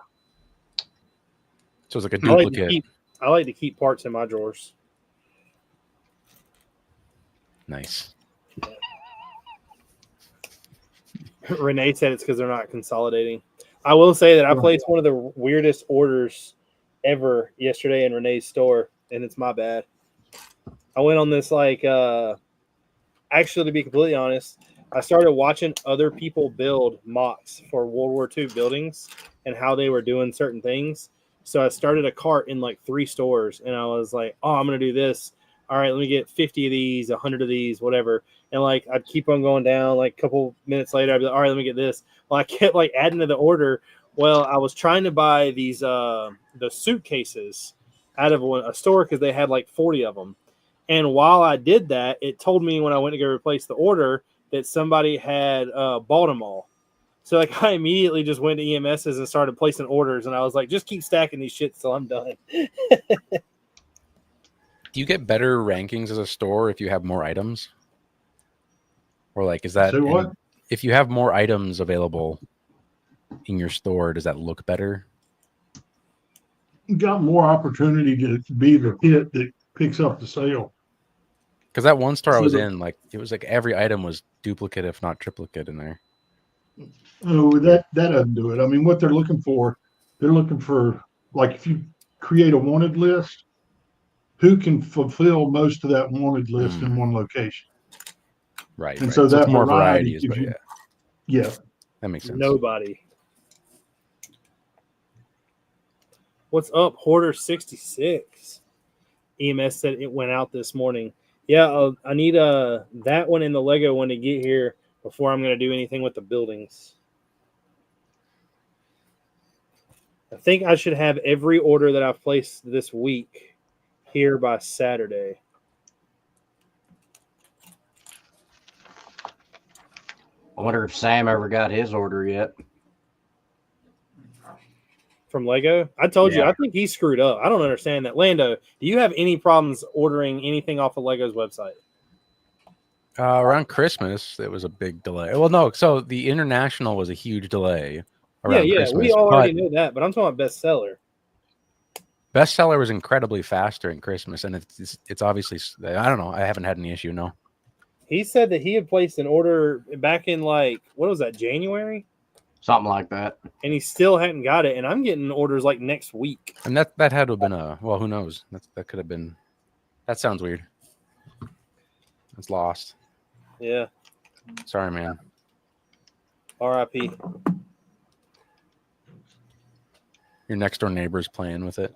So it's like a duplicate. I like to keep parts in my drawers. Nice. Renee said it's because they're not consolidating. I will say that I placed one of the weirdest orders ever yesterday in Renee's store, and it's my bad. I went on this actually, to be completely honest, I started watching other people build mocks for World War II buildings and how they were doing certain things. So I started a cart in like 3 stores, and I was like, oh, I'm going to do this. All right, let me get 50 of these, 100 of these, whatever. And like, I'd keep on going down. Like a couple minutes later, I'd be like, all right, let me get this. Well, I kept like adding to the order. Well, I was trying to buy these, the suitcases out of a store because they had like 40 of them. And while I did that, it told me when I went to go replace the order that somebody had bought them all. So like, I immediately just went to EMSs and started placing orders. And I was like, just keep stacking these shits till I'm done. Do you get better rankings as a store if you have more items? Or like, is that if you have more items available in your store, does that look better? You got more opportunity to be the hit that picks up the sale. Because that one store I was in, like, it was like every item was duplicate, if not triplicate, in there. Oh, that doesn't do it. I mean, what they're looking for like if you create a wanted list, who can fulfill most of that wanted list in one location? Right. And so it's more variety varieties, but yeah, that makes sense. Nobody. What's up, Hoarder 66? EMS said it went out this morning. Yeah, I need that one and the Lego one to get here before I'm going to do anything with the buildings. I think I should have every order that I've placed this week here by Saturday. I wonder if Sam ever got his order yet. from Lego. I told you, Yeah. I think he screwed up. I don't understand that. Lando, do you have any problems ordering anything off of Lego's website? Around Christmas, it was a big delay. Well, no, so the international was a huge delay Yeah, around yeah, Christmas. we all already But know that, but I'm talking about bestseller. bestseller was incredibly fast during Christmas, and it's obviously, I don't know. I haven't had any issue. No, He said that he had placed an order back in like, what was that, January? Something like that. And he still hadn't got it. And I'm getting orders like next week. and that had to have been well, who knows? That could have been. That sounds weird. It's lost. Yeah. Sorry, man. R.I.P. Your next door neighbor's playing with it.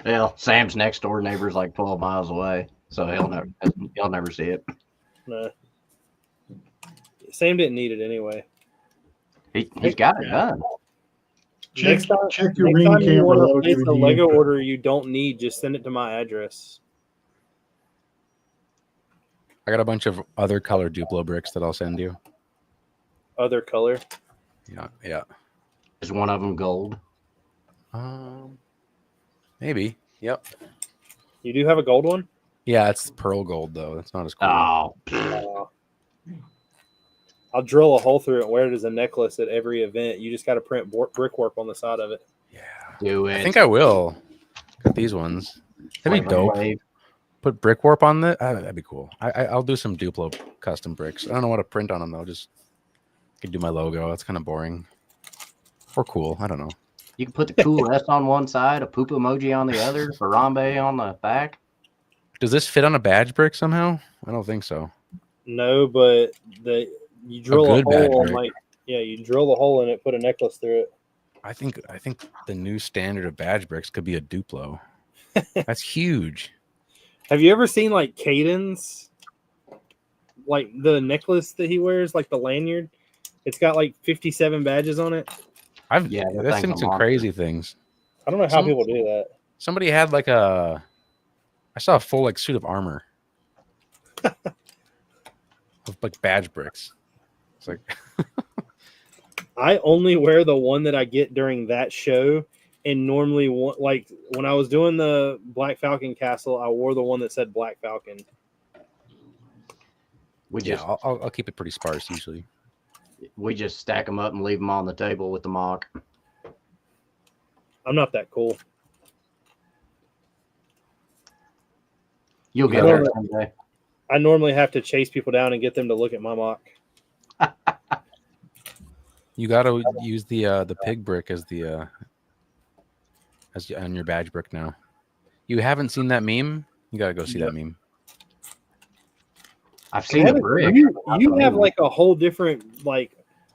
Well, Sam's next door neighbor's like 12 miles away, so he'll never see it. No. Sam didn't need it anyway. He's got it done. Check your next ring time you camera. want That'll to place give you a the Lego info. order you don't need, just send it to my address. I got a bunch of other color Duplo bricks that I'll send you. Other color. Yeah. Is one of them gold? Maybe. Yep. You do have a gold one? Yeah, it's pearl gold though. That's not as cool. Oh, I'll drill a hole through it and wear it as a necklace at every event. You just got to print brickwork on the side of it. Yeah. do it. I think I will. Got these ones. That'd be Flavor dope. Flav. Put brick warp on the. That'd be cool. I'll do some Duplo custom bricks. I don't know what to print on them though. Just could do my logo. That's kind of boring. Or cool. I don't know. You can put the cool S on one side, a poop emoji on the other, Harambe on the back. Does this fit on a badge brick somehow? I don't think so. No, but you drill a good badge hole, brick. like you drill a hole in it, put a necklace through it. I think the new standard of badge bricks could be a Duplo. That's huge. Have you ever seen like Caden's, like the necklace that he wears, like the lanyard? It's got like 57 badges on it. I've Yeah, that I've thing's seen a some monster. crazy things. I don't know how people do that. Somebody had like I saw a full like suit of armor of like badge bricks. It's like I only wear the one that I get during that show, and normally, like when I was doing the Black Falcon Castle, I wore the one that said Black Falcon. I'll keep it pretty sparse usually. We just stack them up and leave them on the table with the mock. I'm not that cool. You'll get I there don't someday. I normally have to chase people down and get them to look at my mock. You gotta use the pig brick as on your badge brick now. You haven't seen that meme? You gotta go see that meme. I've seen the brick. You have like a whole different like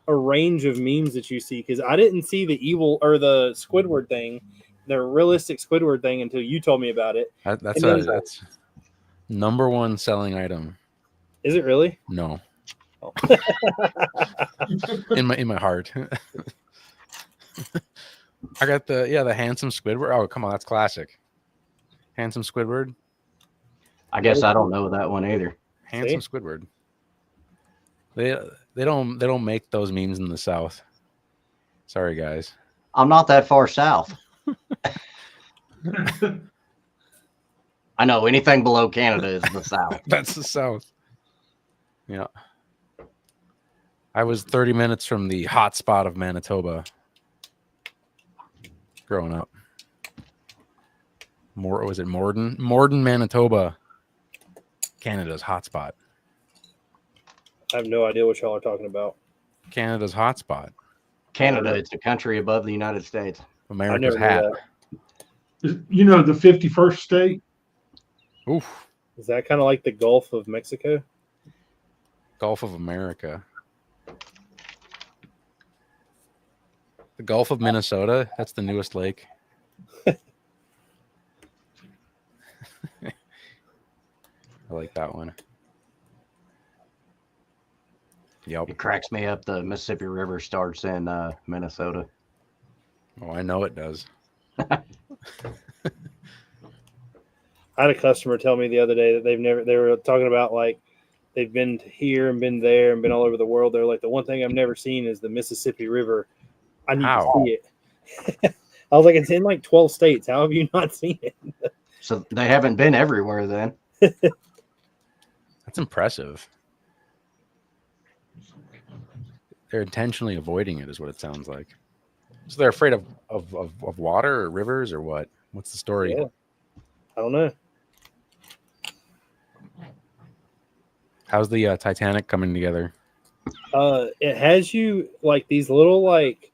a range of memes that you see, because I didn't see the evil or the Squidward thing, the realistic Squidward thing, until you told me about it. That's number one selling item. Is it really? No. Oh. in my heart. I got the handsome Squidward. Oh, come on, that's classic. Handsome Squidward. I guess I don't know that one either. Handsome Squidward. They don't make those memes in the South. Sorry, guys. I'm not that far south. I know anything below Canada is the South. That's the South. Yeah. I was 30 minutes from the hot spot of Manitoba growing up. Was it Morden? Morden, Manitoba. Canada's hot spot. I have no idea what y'all are talking about. Canada's hot spot. Canada, it's a country above the United States. America's knew hat. You know, the 51st state. Oof. Is that kind of like the Gulf of Mexico? Gulf of America. The Gulf of Minnesota. That's the newest lake. I like that one. Yep. It cracks me up. The Mississippi River starts in Minnesota. Oh, I know it does. I had a customer tell me the other day that they were talking about like they've been here and been there and been all over the world. They're like, the one thing I've never seen is the Mississippi River I need How? to see it. I was like, it's in like 12 states. How have you not seen it? So they haven't been everywhere then. That's impressive. They're intentionally avoiding it, is what it sounds like. So they're afraid of water or rivers or what? What's the story? Yeah. I don't know. How's the Titanic coming together? It has you like these little like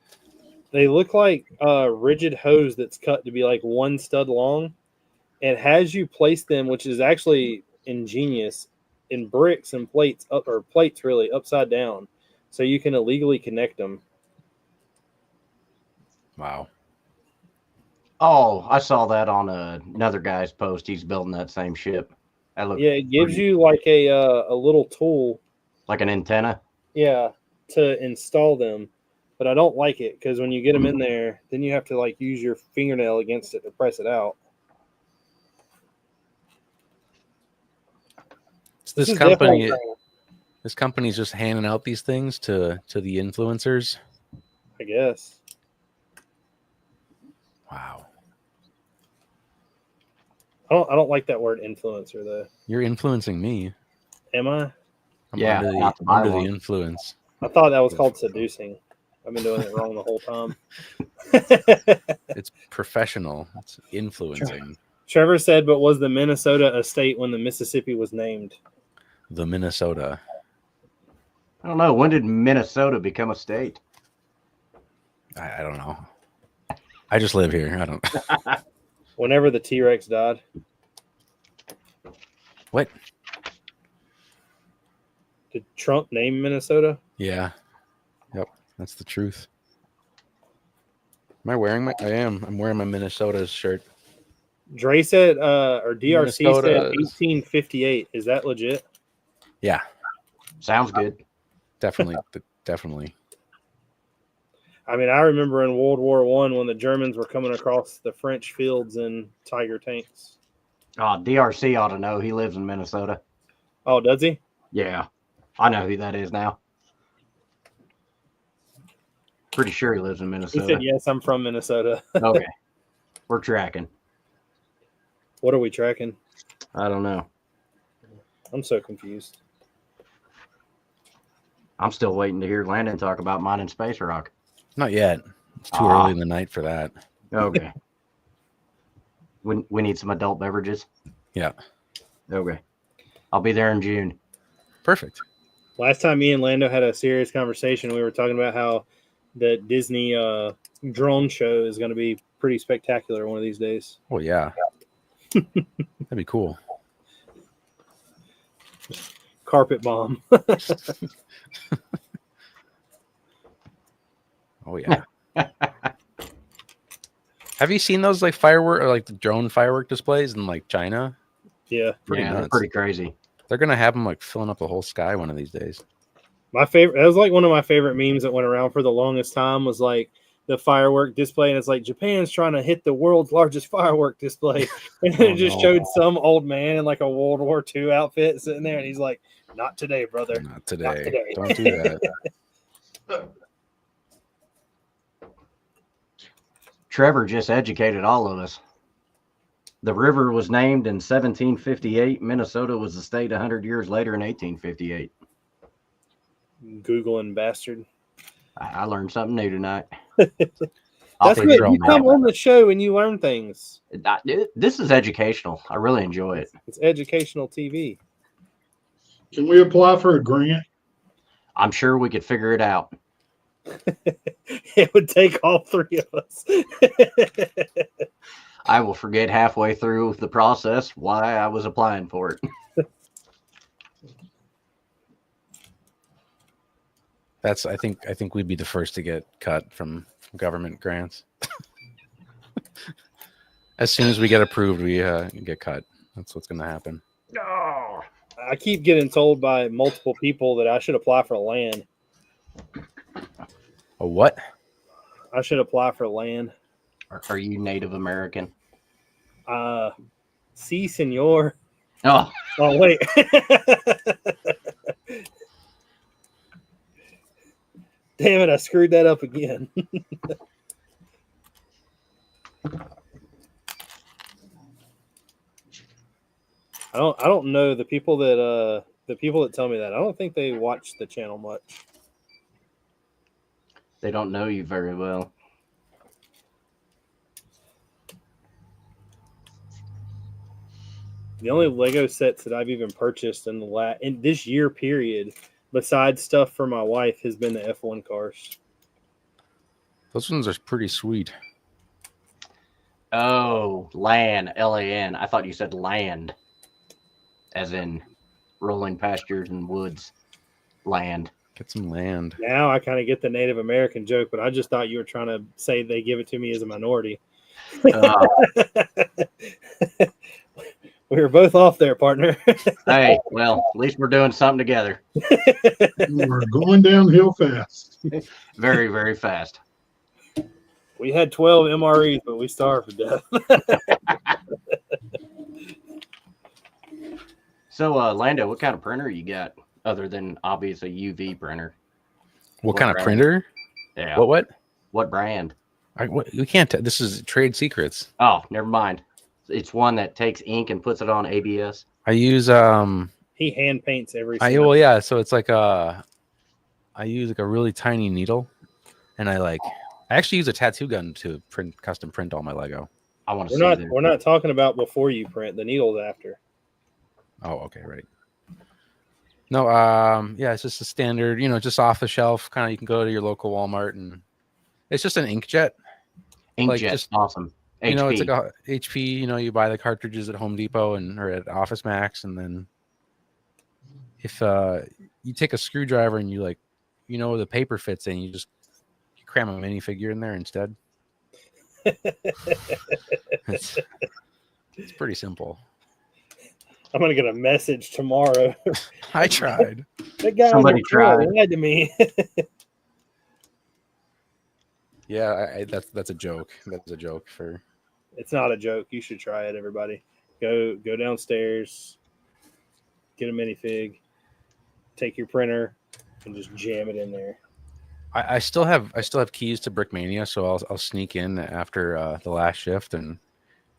they look like rigid hose that's cut to be like one stud long. It has you place them, which is actually ingenious, in bricks and plates up or plates really upside down, so you can illegally connect them. Wow. Oh, I saw that on another guy's post. He's building that same ship. That looked Yeah, it gives pretty- you like a little tool, like an antenna. yeah, to install them. But I don't like it because when you get them in there, then you have to like use your fingernail against it to press it out. So this is company, definitely- this company's just handing out these things to the influencers. I guess. Wow. I don't like that word influencer though. You're influencing me. Am I? I'm Yeah, under not to buy the one. influence. I thought that was called seducing. I've been doing it wrong the whole time. It's professional. It's influencing. Trevor said, but was the Minnesota a state when the Mississippi was named? The Minnesota. I don't know. When did Minnesota become a state? I don't know. I just live here. I don't. Whenever the T-Rex died. What? Did Trump name Minnesota? Yeah. Yep. That's the truth. Am I wearing my? I am. I'm wearing my Minnesota shirt. Dre said, or DRC said Minnesota's. 1858. Is that legit? Yeah. Sounds good. Definitely. Definitely. I mean, I remember in World War I when the Germans were coming across the French fields in Tiger tanks. Oh, DRC ought to know. He lives in Minnesota. Oh, does he? Yeah. I know who that is now. Pretty sure he lives in He Minnesota. said, yes, I'm from Minnesota. Okay. We're tracking. What are we tracking? I don't know. I'm so confused. I'm still waiting to hear Landon talk about mining space rock. Not yet. It's too early in the night for that. Okay. we need some adult beverages. Yeah. Okay. I'll be there in June. Perfect. Last time me and Lando had a serious conversation, we were talking about how the Disney drone show is going to be pretty spectacular one of these days. Oh yeah. That'd be cool. Carpet bomb. Oh yeah. Have you seen those like firework or like the drone firework displays in like China? Yeah. Pretty yeah, nuts. they're pretty crazy. They're gonna have them like filling up the whole sky one of these days. My favorite, that was like one of my favorite memes that went around for the longest time was like the firework display. And it's like Japan's trying to hit the world's largest firework display. And Oh, it just no. showed some old man in like a World War II outfit sitting there. And he's like, not today, brother. Not today. Not today. Don't do that. Trevor just educated all of us. The river was named in 1758. Minnesota was the state 100 years later in 1858. Googling bastard. I learned something new tonight. That's take what your own you come name. on the show and you learn things. This is educational. I really enjoy it. It's educational TV. Can we apply for a grant? I'm sure we could figure it out. It would take all three of us. I will forget halfway through the process why I was applying for it. That's I think we'd be the first to get cut from government grants. As soon as we get approved, we get cut. That's what's gonna happen. Oh. I keep getting told by multiple people that I should apply for land. A what? I should apply for land. Are you Native American? Si, senor. Oh, Oh, wait. Damn it! I screwed that up again. I don't know the people that tell me that. I don't think they watch the channel much. They don't know you very well. The only Lego sets that I've even purchased in this year period, besides stuff for my wife, has been the F1 cars. Those ones are pretty sweet. Oh, LAN, LAN. I thought you said land, as in rolling pastures and woods. Land. Get some land. Now I kind of get the Native American joke, but I just thought you were trying to say they give it to me as a minority. We were both off there, partner. Hey, well, at least we're doing something together. We're going downhill fast. Very, very fast. We had 12 MREs, but we starved to death. So, Lando, what kind of printer you got other than obviously UV printer? What kind of printer? Yeah. What brand? We can't. This is trade secrets. Oh, never mind. It's one that takes ink and puts it on ABS. I use He hand paints every. well, yeah. So it's like I use like a really tiny needle, and I actually use a tattoo gun to custom print all my Lego. I want to see that. We're not talking about before you print. The needle's after. Oh, okay, right. No, yeah, it's just a standard, just off the shelf. Kind of, you can go to your local Walmart, and it's just an inkjet. Inkjet, awesome. HP. It's like a HP. You buy the cartridges at Home Depot or at Office Max, and then if you take a screwdriver and you the paper fits in, you cram a minifigure in there instead. It's pretty simple. I'm gonna get a message tomorrow. I tried. That guy Somebody tried. lied to me. Yeah, that's a joke. That's a joke for. It's not a joke. You should try it, everybody. Go downstairs, get a minifig, take your printer, and just jam it in there. I still have keys to Brickmania, so I'll sneak in after the last shift and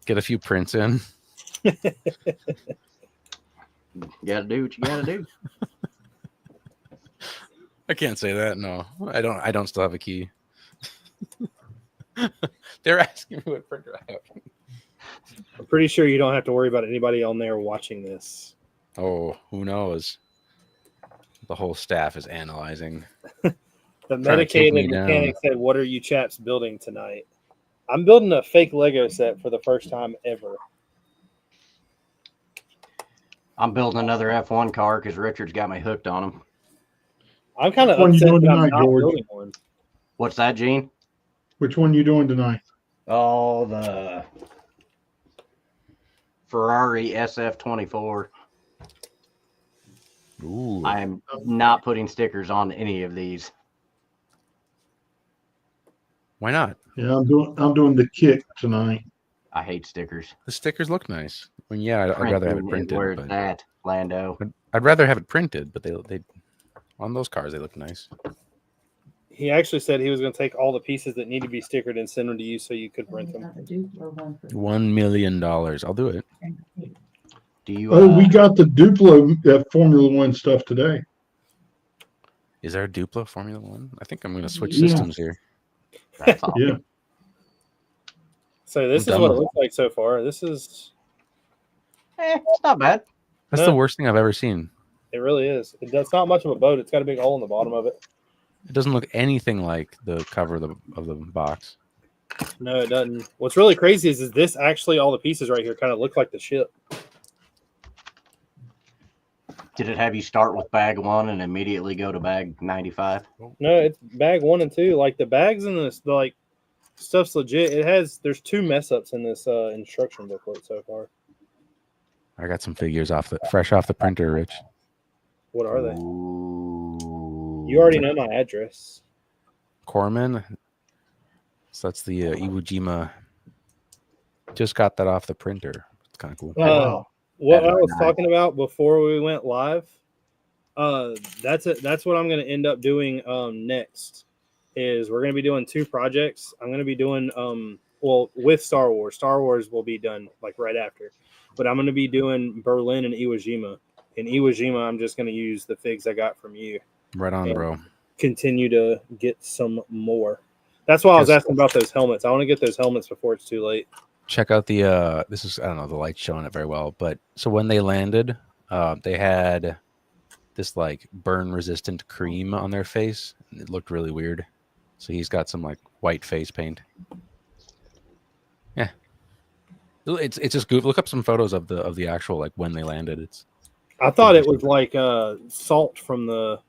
get a few prints in. You gotta do what you gotta do. I can't say that. No, I don't still have a key. They're asking me what printer I have. I'm pretty sure you don't have to worry about anybody on there watching this. Oh, who knows? The whole staff is analyzing. The medicated mechanic said, "What are you chaps building tonight?" I'm building a fake Lego set for the first time ever. I'm building another F1 car because Richard's got me hooked on him. I'm kind of Which one upset you doing that I'm tonight, not George? building one. What's that, Gene? Which one you doing tonight? Oh, the Ferrari SF24. Ooh, I am not putting stickers on any of these. why not? Yeah, I'm doing the kick tonight. I hate stickers. The stickers look nice. I mean, yeah, I'd rather have it Printing is printed. where it's But at, Lando. I'd rather have it printed, but they on those cars they look nice. He actually said he was going to take all the pieces that need to be stickered and send them to you so you could print them. $1 million. I'll do it. Do you? Oh, we got the Duplo Formula One stuff today. Is there a Duplo Formula One? I think I'm going to switch Yeah. systems here. That's awesome. Yeah, So this I'm is done what it with looks like so far. This is It's not bad. That's No. the worst thing I've ever seen. it really is. It's not much of a boat. It's got a big hole in the bottom of it. It doesn't look anything like the cover of the box. No, it doesn't. What's really crazy is this actually all the pieces right here kind of look like the ship. Did it have you start with bag 1 and immediately go to bag 95? No, it's bag 1 and 2. Like the bags in this, like stuff's legit. There's 2 mess ups in this instruction booklet so far. I got some figures fresh off the printer, Rich. What are they? Ooh. You already know my address. Corman. So that's the Iwo Jima. Just got that off the printer. It's kind of cool. Wow. What That I is was nice. talking about before we went live, that's what I'm going to end up doing next. is we're going to be doing 2 projects. I'm going to be doing with Star Wars. Star Wars will be done like right after, but I'm going to be doing Berlin and Iwo Jima. In Iwo Jima, I'm just going to use the figs I got from you. Right on, bro. Continue to get some more. That's why I was asking about those helmets. I want to get those helmets before it's too late. Check out the this is, I don't know, the light's showing it very well, but so when they landed, they had this like burn resistant cream on their face. It looked really weird. So he's got some like white face paint. Yeah. It's just good. Look up some photos of the actual like when they landed. I thought it was like salt from the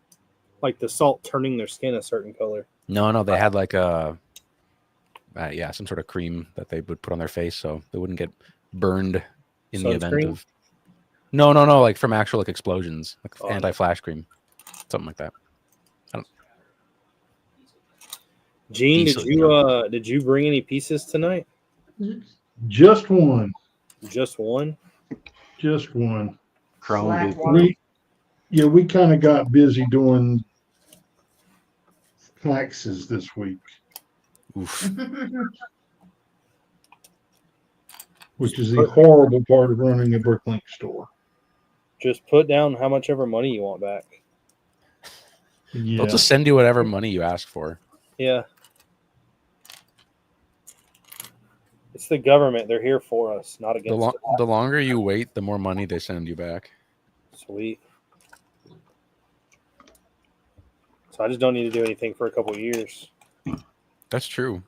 salt turning their skin a certain color. No, they had like some sort of cream that they would put on their face so they wouldn't get burned in the event of. No, like from actual like explosions, like anti-flash cream, something like that. Gene, did you bring any pieces tonight? Just one. Just one. Just one. Chrome. We kind of got busy doing taxes this week. Oof. Which is the horrible part of running a Bricklink store. Just put down how much ever money you want back. Yeah. They'll just send you whatever money you ask for. Yeah. It's the government. They're here for us, not against us. The longer you wait, the more money they send you back. Sweet. So I just don't need to do anything for a couple of years. That's true.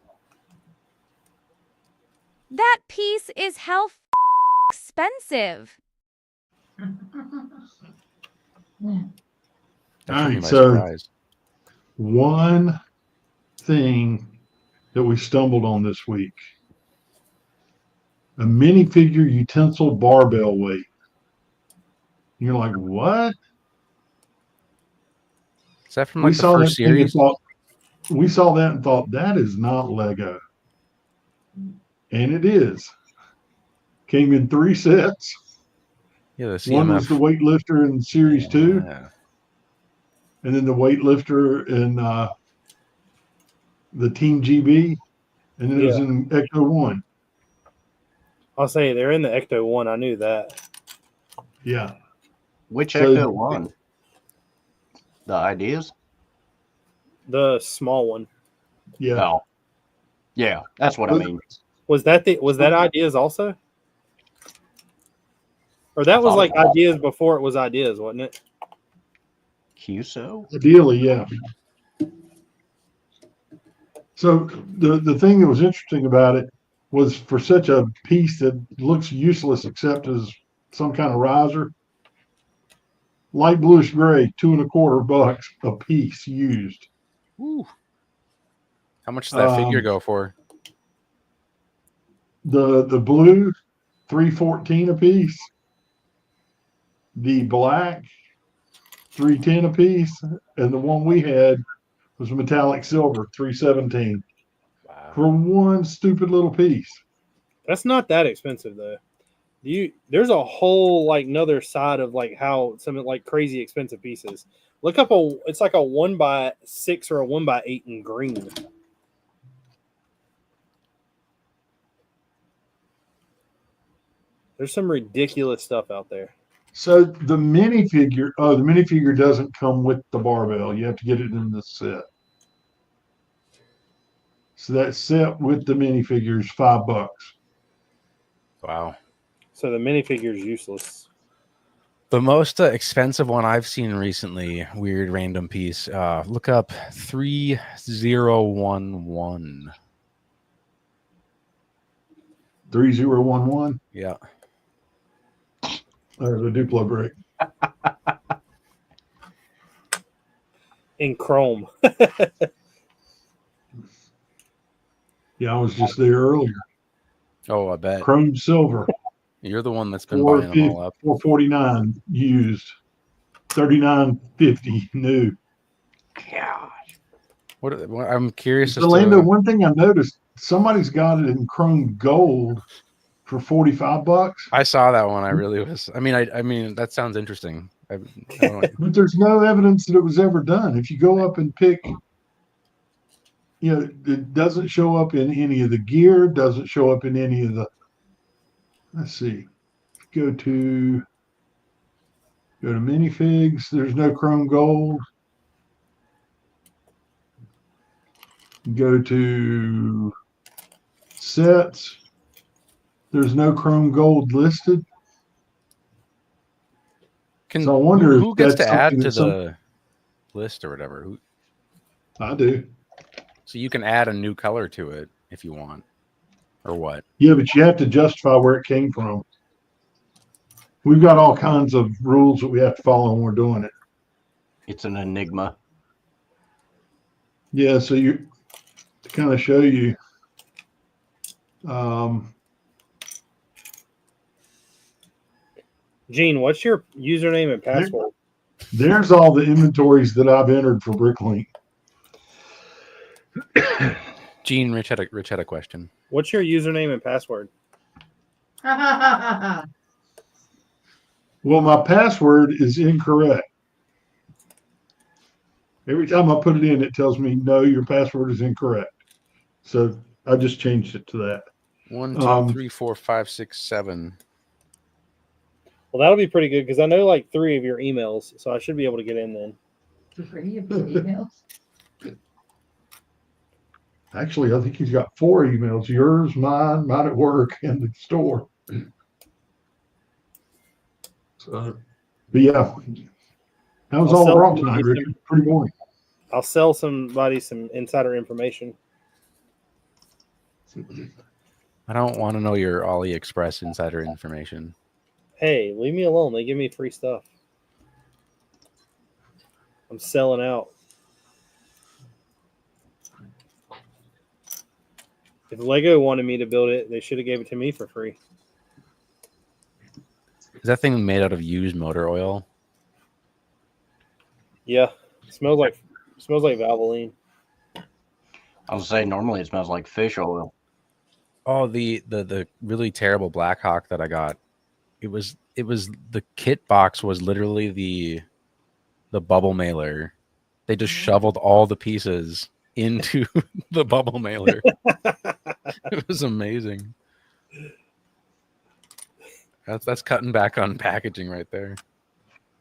That piece is hell expensive. All right, so one thing that we stumbled on this week. A minifigure utensil barbell weight. You're like, what? Is that from like the first series? We saw that and thought, that is not Lego. And it is. Came in 3 sets. Yeah, the CMF. One was the weightlifter in Series 2. Yeah. And then the weightlifter in the Team GB. And then it was in Ecto 1. I'll say they're in the Ecto 1. I knew that. Yeah. Which Ecto 1? The Ideas? The small one. Yeah. Oh. Yeah, that's what I mean. Was that Ideas also? Or that was like Ideas before it was Ideas, wasn't it? QSO? Ideally, yeah. So the thing that was interesting about it was for such a piece that looks useless except as some kind of riser, light bluish gray, $2.25 a piece used. Ooh. How much does that figure go for? The blue, $3.14 a piece. The black, $3.10 a piece, and the one we had was metallic silver, $3.17. Wow. For one stupid little piece. That's not that expensive though. There's a whole like another side of like how some like crazy expensive pieces. Look up it's like a 1x6 or a 1x8 in green. There's some ridiculous stuff out there. So the minifigure doesn't come with the barbell. You have to get it in the set. So that set with the minifigure is $5. Wow. So the minifigure is useless. The most expensive one I've seen recently, weird random piece. Look up 3011. 3011. Yeah. There's a Duplo brick. In chrome. Yeah, I was just there earlier. Oh, I bet. Chrome silver. You're the one that's been buying them all up. $4.49 used. $39.50 new. Gosh. What I'm curious. Orlando, one thing I noticed, somebody's got it in chrome gold for $45. I saw that one. I really was. I mean, that sounds interesting. I don't know. But there's no evidence that it was ever done. If you go up and pick it doesn't show up in any of the gear, doesn't show up in any of the, let's see, go to minifigs. There's no chrome gold. Go to sets. There's no chrome gold listed. So I wonder who if gets that's to add something to that some, the list or whatever? I do. So you can add a new color to it if you want, or what? Yeah, but you have to justify where it came from. We've got all kinds of rules that we have to follow when we're doing it. It's an enigma. Yeah, so you to kind of show you. Um, Gene, what's your username and password? there's all the inventories that I've entered for Bricklink. Gene, Rich had a question. What's your username and password? Well, my password is incorrect. Every time I put it in, it tells me, no, your password is incorrect. So I just changed it to that. 1, 2, 3, 4, 5, 6, 7. Well, that'll be pretty good because I know like 3 of your emails, so I should be able to get in then. 3 of the emails. Actually, I think he's got 4 emails: yours, mine at work, and the store. So, but yeah, that was all I brought tonight, Richard. Pretty boring. I'll sell somebody some insider information. I don't want to know your AliExpress insider information. Hey, leave me alone. They give me free stuff. I'm selling out. If Lego wanted me to build it, they should have gave it to me for free. Is that thing made out of used motor oil? Yeah, it smells like Valvoline. I was say normally it smells like fish oil. Oh, the really terrible Blackhawk that I got. It was the kit box was literally the bubble mailer. They just shoveled all the pieces into the bubble mailer. It was amazing. That's cutting back on packaging right there.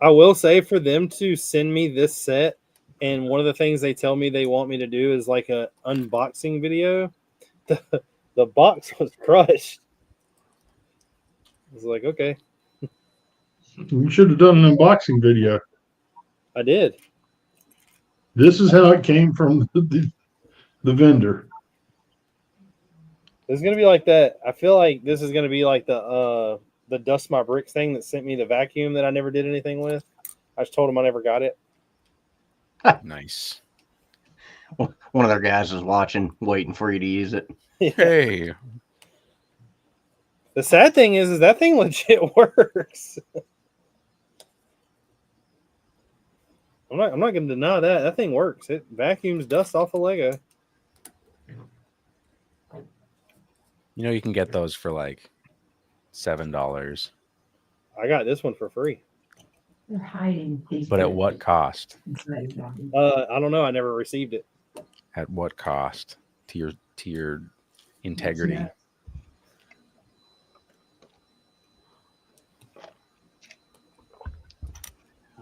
I will say for them to send me this set, and one of the things they tell me they want me to do is like a unboxing video. The box was crushed. I was like, okay. You should have done an unboxing video. I did. This is how it came from the vendor. It's gonna be like that. I feel like this is gonna be like the Dust My Bricks thing that sent me the vacuum that I never did anything with. I just told them I never got it. Nice. One of their guys is watching, waiting for you to use it. Hey. The sad thing is that thing legit works. I'm not going to deny that. That thing works. It vacuums dust off of Lego. You know you can get those for like $7. I got this one for free. They're hiding these. But at what cost? I don't know. I never received it. At what cost to your integrity? Yeah.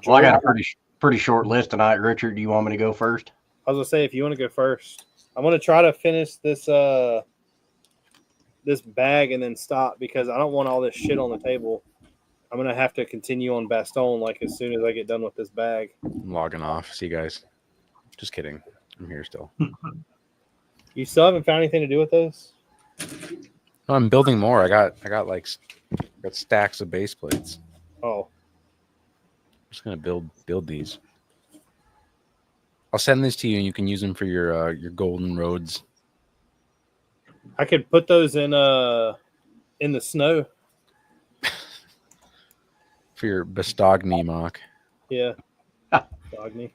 Well, I got a pretty short list tonight. Richard, do you want me to go first? I was gonna say if you want to go first, I'm gonna try to finish this this bag and then stop because I don't want all this shit on the table. I'm gonna have to continue on Bastogne like as soon as I get done with this bag. I'm logging off. See you guys. Just kidding. I'm here still. You still haven't found anything to do with those? No, I'm building more. I got stacks of base plates. Oh, I'm just gonna build these. I'll send these to you, and you can use them for your golden roads. I could put those in the snow. For your Bastogne mock. Yeah, Bastogne.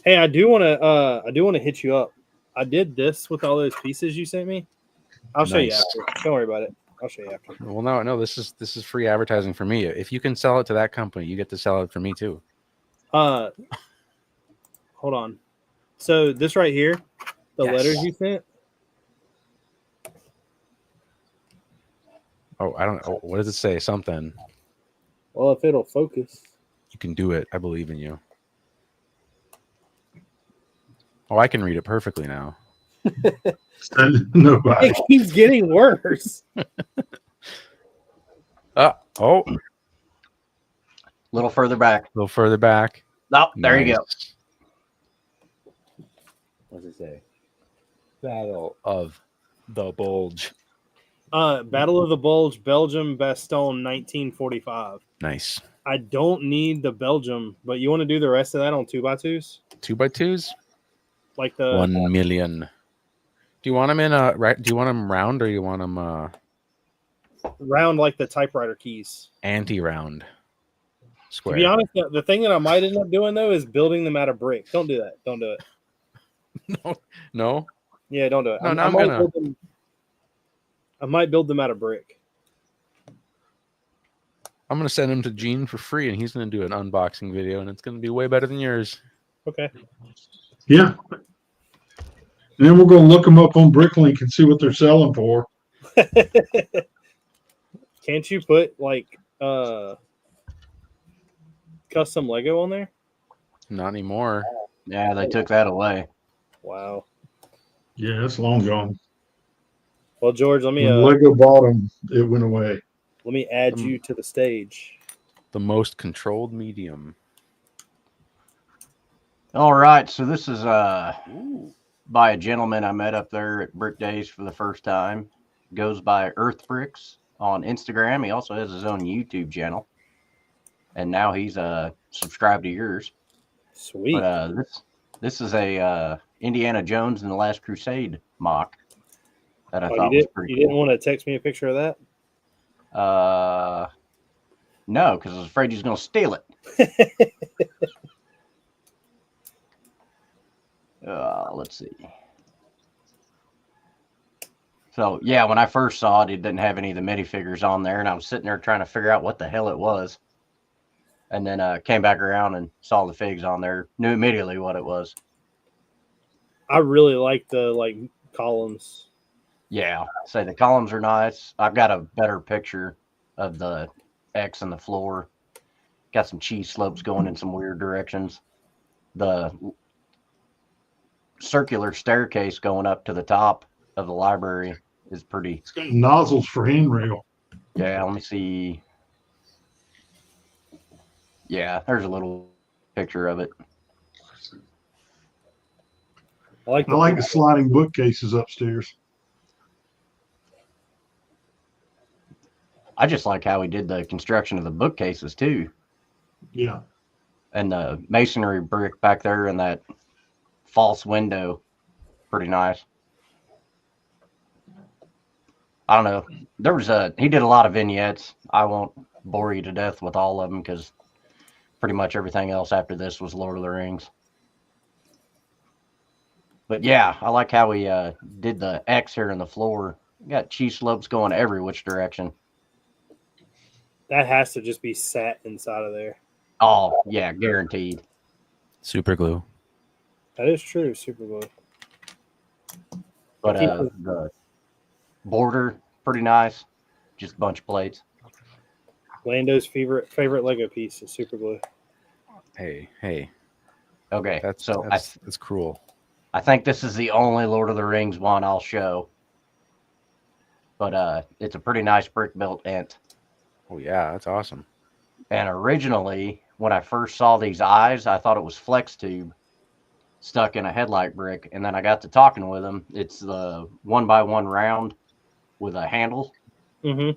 Hey, I do want to hit you up. I did this with all those pieces you sent me. I'll show you Nice. after. Don't worry about it. I'll show you after. Well, no, this is free advertising for me. If you can sell it to that company, you get to sell it for me too. Hold on. So this right here, The Yes. letters you sent? Oh, I don't know. What does it say? Something. Well, if it'll focus. You can do it. I believe in you. Oh, I can read it perfectly now. Nobody. It keeps getting worse. Oh, A little further back. a little further back. Oh, there you go. Nice. What does it say? Battle of the Bulge. Battle of the Bulge, Belgium, Bastogne, 1945. Nice. I don't need the Belgium, but you want to do the rest of that on 2x2s? 2x2s? Like the 1 million. Do you want them in a right? Do you want them round or you want them round, like the typewriter keys? anti-round? Square. To be honest, the thing that I might end up doing though is building them out of brick. Don't do that. Don't do it. No. Yeah, don't do it. No, now I I'm might gonna- build them. I might build them out of brick. I'm gonna send them to Gene for free, and he's gonna do an unboxing video, and it's gonna be way better than yours. Okay. Yeah. And then we're going to look them up on Bricklink and see what they're selling for. Can't you put like custom Lego on there? Not anymore. Yeah, they took that away. Wow. Yeah, it's long gone. Well, George, let me When Lego bought them, it went away. let me add you to the stage. The most controlled medium. All right, so this is by a gentleman I met up there at Brick Days for the first time. Goes by Earth Bricks on Instagram. He also has his own YouTube channel, and now he's subscribed to yours. Sweet. But this is a Indiana Jones and the Last Crusade mock that I thought was pretty you cool. didn't want to text me a picture of that? No, because I was afraid he's going to steal it. Let's see. So, yeah, when I first saw it, it didn't have any of the minifigures on there, and I was sitting there trying to figure out what the hell it was. And then came back around and saw the figs on there, knew immediately what it was. I really like the columns. Yeah, say the columns are nice. I've got a better picture of the X and the floor. Got some cheese slopes going in some weird directions. The circular staircase going up to the top of the library is pretty. It's got nozzles for handrail. Yeah, let me see. Yeah, there's a little picture of it. I like I like the sliding bookcases upstairs. I just like how he did the construction of the bookcases too. Yeah. And the masonry brick back there and that false window. Pretty nice. I don't know. There was he did a lot of vignettes. I won't bore you to death with all of them because pretty much everything else after this was Lord of the Rings. But yeah, I like how he did the X here in the floor. Got cheese slopes going every which direction. That has to just be sat inside of there. Oh, yeah, guaranteed. Super glue. That is true. Super glue. But the border, pretty nice. Just a bunch of plates. Lando's favorite Lego piece is super glue. Hey. Okay, That's so that's cruel. I think this is the only Lord of the Rings one I'll show. But it's a pretty nice brick built Ent. Oh yeah, that's awesome. And originally, when I first saw these eyes, I thought it was flex tube stuck in a headlight brick. And then I got to talking with him. It's the 1x1 round with a handle. Mm-hmm.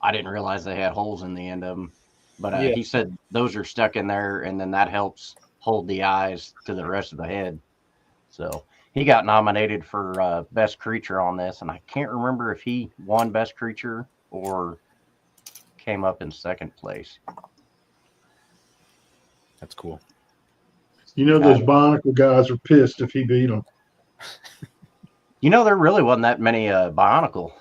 I didn't realize they had holes in the end of them. But Yeah. he said those are stuck in there, and then that helps hold the eyes to the rest of the head. So he got nominated for Best Creature on this, and I can't remember if he won Best Creature or came up in second place. That's cool. You know, those Bionicle guys are pissed if he beat them. You know, there really wasn't that many Bionicle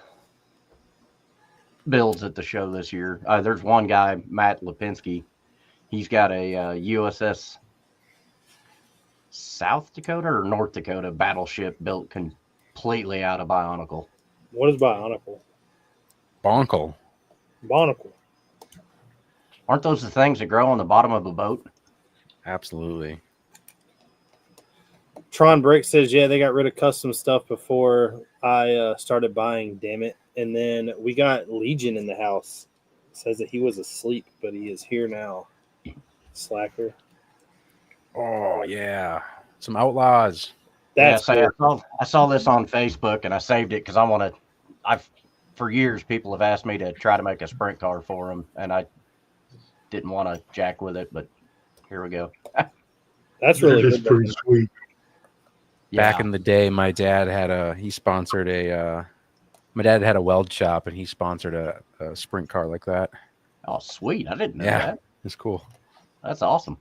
builds at the show this year. There's one guy, Matt Lipinski. He's got a USS South Dakota or North Dakota battleship built completely out of Bionicle. What is Bionicle? Bonkle. Bonicle. Aren't those the things that grow on the bottom of a boat? Absolutely. Tron Brix says, yeah, they got rid of custom stuff before I started buying, damn it. And then we got Legion in the house. Says that he was asleep, but he is here now. Slacker. Oh yeah, some outlaws. That's cool. I saw this on Facebook and I saved it because I want to. For years, people have asked me to try to make a sprint car for them, and I didn't want to jack with it, but here we go. That's really That is good. pretty sweet. Back in the day, my dad had my dad had a weld shop, and he sponsored a sprint car like that. Oh, sweet! I didn't know Yeah, that. it's cool. That's awesome.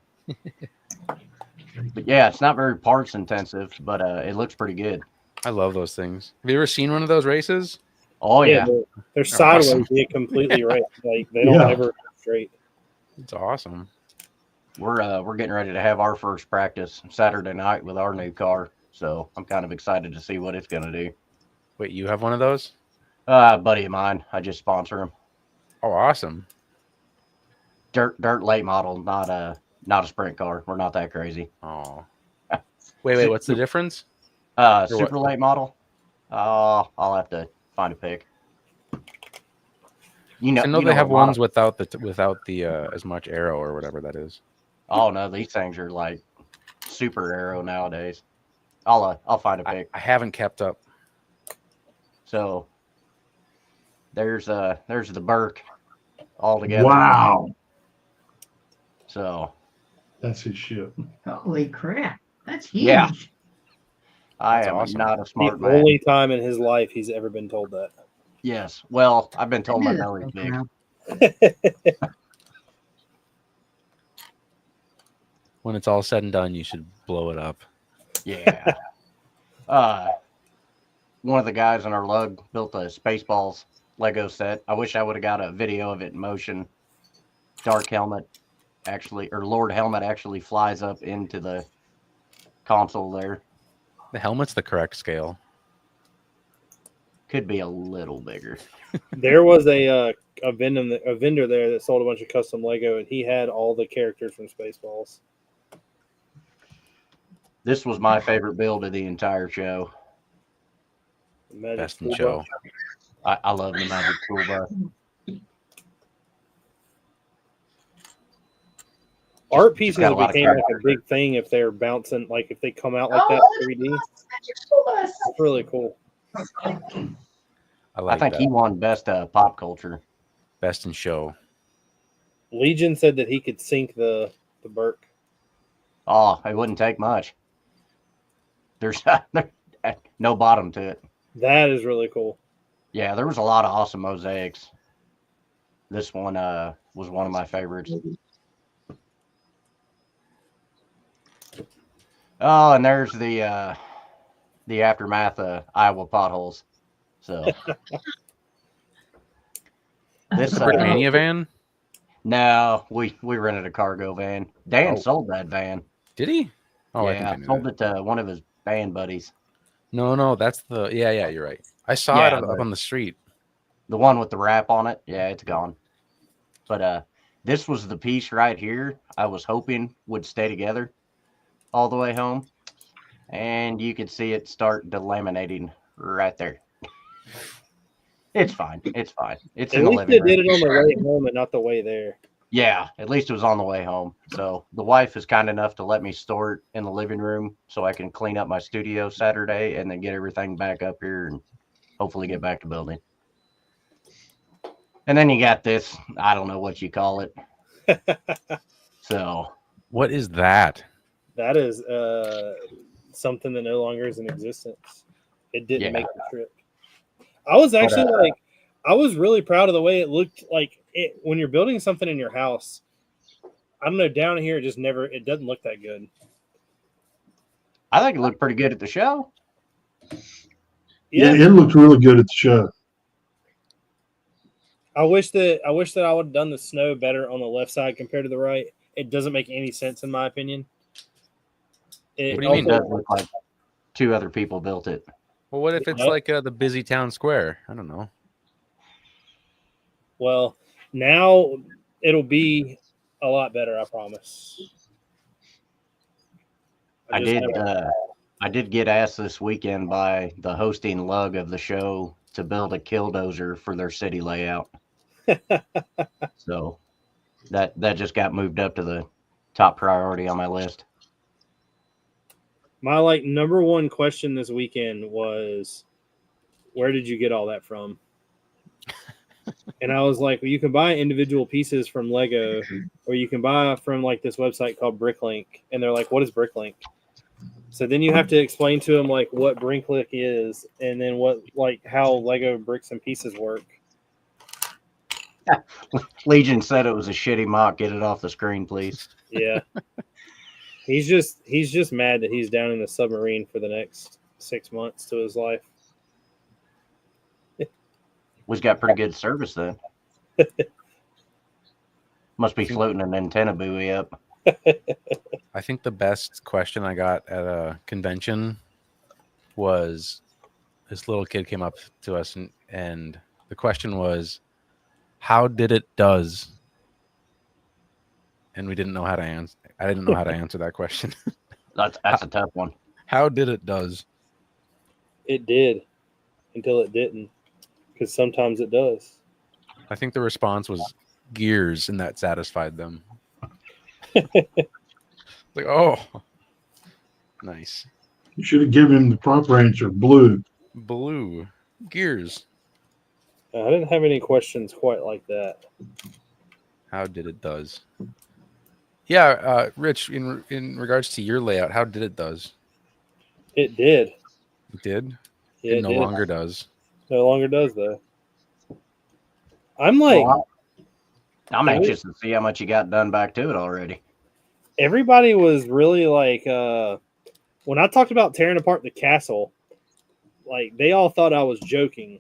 But yeah, it's not very parts intensive, but it looks pretty good. I love those things. Have you ever seen one of those races? Oh yeah, they're sideways. Awesome. They get completely right. Like they don't ever go straight. It's awesome. we're getting ready to have our first practice Saturday night with our new car, so I'm kind of excited to see what it's gonna do. Wait, you have one of those? A buddy of mine, I just sponsor him. Oh, awesome. Dirt late model, not a sprint car. We're not that crazy. Oh. Wait, what's the difference? Super late model. I'll have to find a pic. I know they have ones without the as much arrow or whatever that is. Oh no, these things are like super arrow nowadays. I'll find a pic. I haven't kept up. So there's the Burke all together. Wow. So That's his shit. Holy crap. That's huge. Yeah. I That's am awesome. not a The smart man. only time in his life he's ever been told that. Yes. Well, I've been told my I knew that belly's was big. around. When it's all said and done, you should blow it up. Yeah. One of the guys in our lug built a Spaceballs Lego set. I wish I would have got a video of it in motion. Dark Helmet Lord Helmet actually flies up into the console there. The helmet's the correct scale. Could be a little bigger. There was a vendor there that sold a bunch of custom Lego, and he had all the characters from Spaceballs. This was my favorite build of the entire show. Best in show. I love the Magic School Bus. Art pieces got a lot of became like a characters. big thing if they're bouncing, like if they come out like that 3D. It's really cool. I I think he won best pop culture. Best in show. Legion said that he could sink the Burke. Oh, it wouldn't take much. There's no bottom to it. That is really cool. Yeah, there was a lot of awesome mosaics. This one was one of my favorites. Oh, and there's the aftermath of Iowa potholes. So this Brickmania van? No, we rented a cargo van. Dan sold that van. Did he? Oh, I yeah, think I knew sold that. it to one of his band buddies. No, that's the yeah, you're right. I saw it up on the street. The one with the wrap on it. Yeah, it's gone. But this was the piece right here I was hoping would stay together all the way home. And you could see it start delaminating right there. It's fine. It's fine. It's in At the least living they room. did it on the way home and not the way there. Yeah, at least it was on the way home. So the wife is kind enough to let me store it in the living room so I can clean up my studio Saturday and then get everything back up here and hopefully get back to building. And then you got this, I don't know what you call it. So What is that? That is something that no longer is in existence. It didn't make the trip. I was actually I was really proud of the way it looked like it when you're building something in your house. I don't know, down here it doesn't look that good. I think it looked pretty good at the show. Yeah, it looked really good at the show. I wish that I would have done the snow better on the left side compared to the right. It doesn't make any sense in my opinion. It What do you mean? does look like two other people built it. Well, what if it's like the busy town square? I don't know. Well, now it'll be a lot better, I promise. I did get asked this weekend by the hosting lug of the show to build a killdozer for their city layout. So that just got moved up to the top priority on my list. My like number one question this weekend was, where did you get all that from? And I was like, well, you can buy individual pieces from Lego, or you can buy from like this website called Bricklink. And they're like, what is Bricklink? So then you have to explain to them like what Bricklink is, and then what like how Lego bricks and pieces work. Legion said it was a shitty mock. Get it off the screen, please. Yeah. He's just mad that he's down in the submarine for the next 6 months to his life. We've got pretty good service then. Must be floating an antenna buoy up. I think the best question I got at a convention was this little kid came up to us and the question was, how did it does? And we didn't know how to answer. I didn't know how to answer that question. That's a tough one. How did it does? It did until it didn't, because sometimes it does. I think the response was gears, and that satisfied them. Like, oh, nice. You should have given him the proper answer, blue. Blue gears. I didn't have any questions quite like that. How did it does? Yeah, Rich, in regards to your layout, how did it does? It did. It did? Yeah, It no longer does. No longer does, though. I'm like, I'm anxious to see how much you got done back to it already. everybody was really like, when I talked about tearing apart the castle, like they all thought I was joking.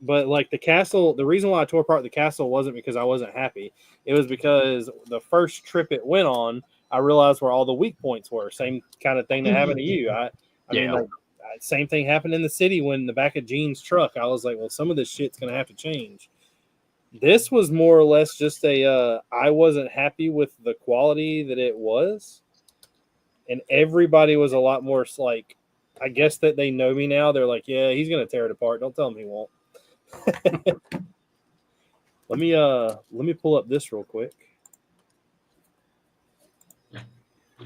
But like the castle, the reason why I tore apart the castle wasn't because I wasn't happy. It was because the first trip it went on, I realized where all the weak points were. Same kind of thing that happened to you. I mean, like, same thing happened in the city when the back of Gene's truck. I was like, well, some of this shit's gonna have to change. This was more or less just a I wasn't happy with the quality that it was, and everybody was a lot more like, I guess that they know me now. They're like, yeah, he's gonna tear it apart. Don't tell him he won't. Let me pull up this real quick.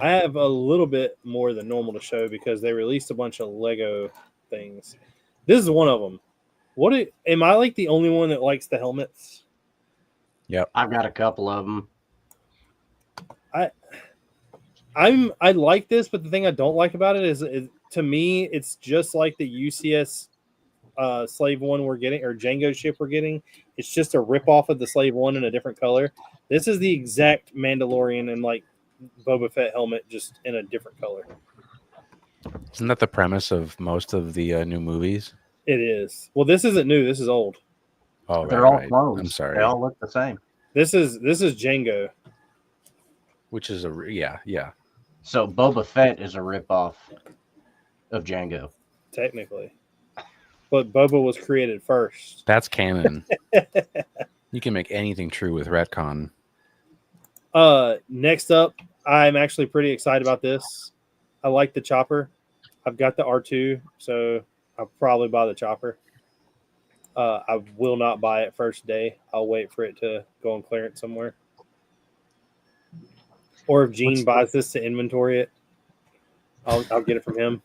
I have a little bit more than normal to show because they released a bunch of Lego things. This is one of them. Am I like the only one that likes the helmets? Yep. I've got a couple of them. I like this, but the thing I don't like about it is to me it's just like the UCS Slave One we're getting, or Django ship we're getting. It's just a rip off of the Slave One in a different color. This is the exact Mandalorian and like Boba Fett helmet, just in a different color. Isn't that the premise of most of the new movies? It is. Well, this isn't new. This is old. Oh, They're all clones. I'm sorry. They all look the same. This is Django. Which is yeah. So Boba Fett is a ripoff of Django. Technically. But Boba was created first. That's canon. You can make anything true with retcon. Next up, I'm actually pretty excited about this. I like the chopper. I've got the R2, so I'll probably buy the chopper. I will not buy it first day. I'll wait for it to go on clearance somewhere. Or if Gene buys this to inventory it, I'll get it from him.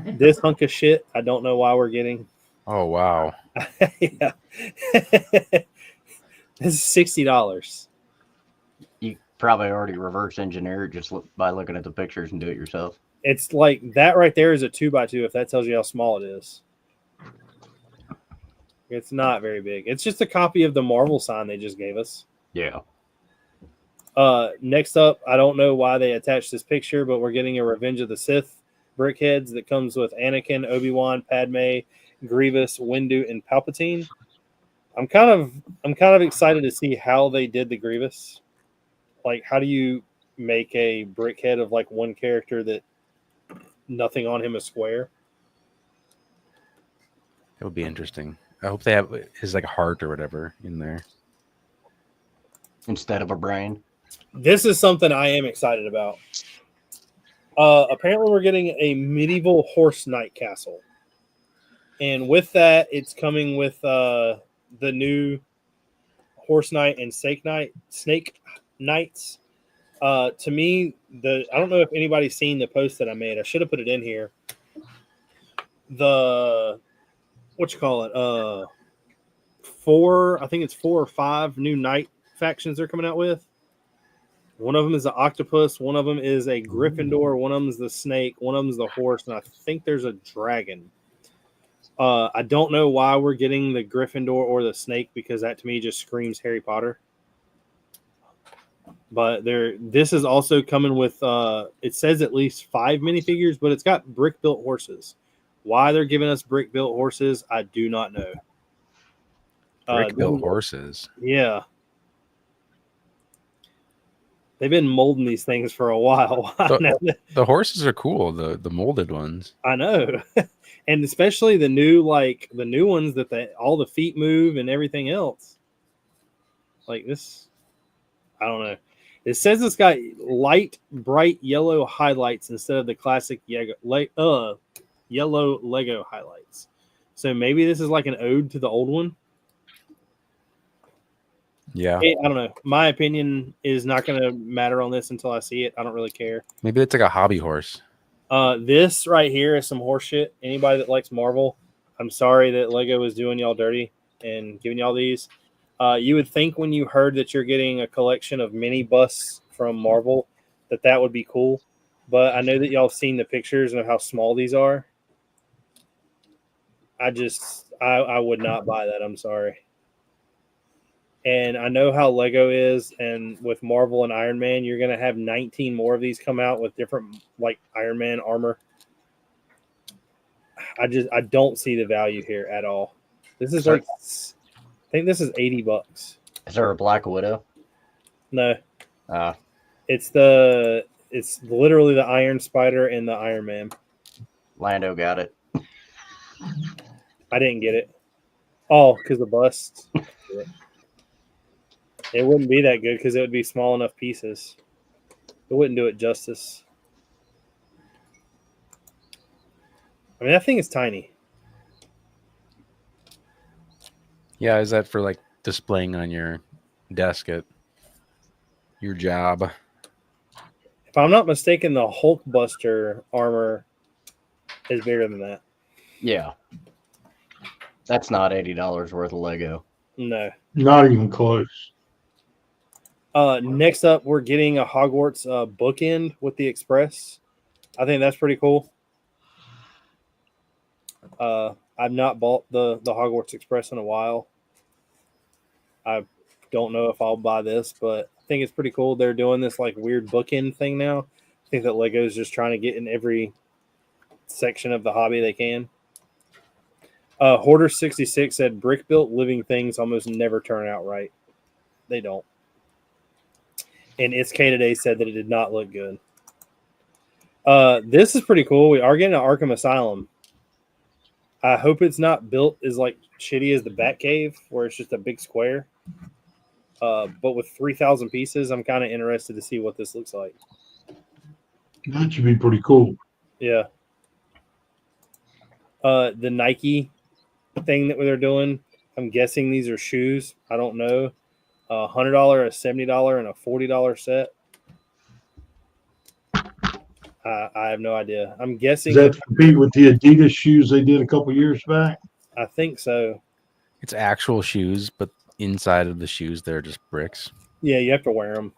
This hunk of shit, I don't know why we're getting. Oh, wow. Yeah. This is $60. You probably already reverse engineer it just by looking at the pictures and do it yourself. It's like that right there is a 2x2, if that tells you how small it is. It's not very big. It's just a copy of the Marvel sign they just gave us. Yeah. Next up, I don't know why they attached this picture, but we're getting a Revenge of the Sith brickheads that comes with Anakin, Obi-Wan, Padme, Grievous, Windu, and Palpatine. I'm kind of excited to see how they did the Grievous. Like, how do you make a brick head of like one character that nothing on him is square. It would be interesting. I hope they have his like heart or whatever in there. instead of a brain. This is something I am excited about. Apparently, we're getting a medieval horse knight castle, and with that, it's coming with the new horse knight and snake knights. To me, I don't know if anybody's seen the post that I made. I should have put it in here. The what you call it? I think it's 4 or 5 new knight factions they're coming out with. One of them is the octopus. One of them is a Gryffindor. One of them is the snake. One of them is the horse. And I think there's a dragon. I don't know why we're getting the Gryffindor or the snake because that to me just screams Harry Potter. But this is also coming with, it says at least 5 minifigures, but it's got brick-built horses. Why they're giving us brick-built horses, I do not know. Brick-built horses. Yeah. They've been molding these things for a while. The horses are cool, the molded ones. I know. And especially the new ones that all the feet move and everything else. Like this, I don't know. It says it's got light, bright yellow highlights instead of the classic yellow Lego highlights. So maybe this is like an ode to the old one. Yeah. I don't know. My opinion is not going to matter on this until I see it. I don't really care. Maybe it's like a hobby horse. This right here is some horse shit. Anybody that likes Marvel, I'm sorry that Lego is doing y'all dirty and giving y'all these. You would think when you heard that you're getting a collection of mini busts from Marvel that would be cool. But I know that y'all have seen the pictures of how small these are. I would not buy that. I'm sorry. And I know how Lego is, and with Marvel and Iron Man, you're going to have 19 more of these come out with different, like, Iron Man armor. I don't see the value here at all. This is I think this is $80. Is there a Black Widow? No. Uh, It's literally the Iron Spider and the Iron Man. Lando got it. I didn't get it. Oh, because the bust. It wouldn't be that good because it would be small enough pieces. It wouldn't do it justice. I mean, that thing is tiny. Yeah, is that for like displaying on your desk at your job? If I'm not mistaken, the Hulkbuster armor is bigger than that. Yeah. That's not $80 worth of Lego. No. Not even close. Next up, we're getting a Hogwarts bookend with the Express. I think that's pretty cool. I've not bought the Hogwarts Express in a while. I don't know if I'll buy this, but I think it's pretty cool. They're doing this like weird bookend thing now. I think that Lego's just trying to get in every section of the hobby they can. Hoarder 66 said brick built living things almost never turn out right. They don't. And It's K Today said that it did not look good. This is pretty cool. We are getting an Arkham Asylum. I hope it's not built as like shitty as the Batcave, where it's just a big square. But with 3,000 pieces, I'm kind of interested to see what this looks like. That should be pretty cool. Yeah. The Nike thing that they're doing, I'm guessing these are shoes. I don't know. $100, a $70, and a $40 set. I have no idea. I'm guessing. Does that compete with the Adidas shoes they did a couple years back? I think so. It's actual shoes, but inside of the shoes, they're just bricks. Yeah, you have to wear them.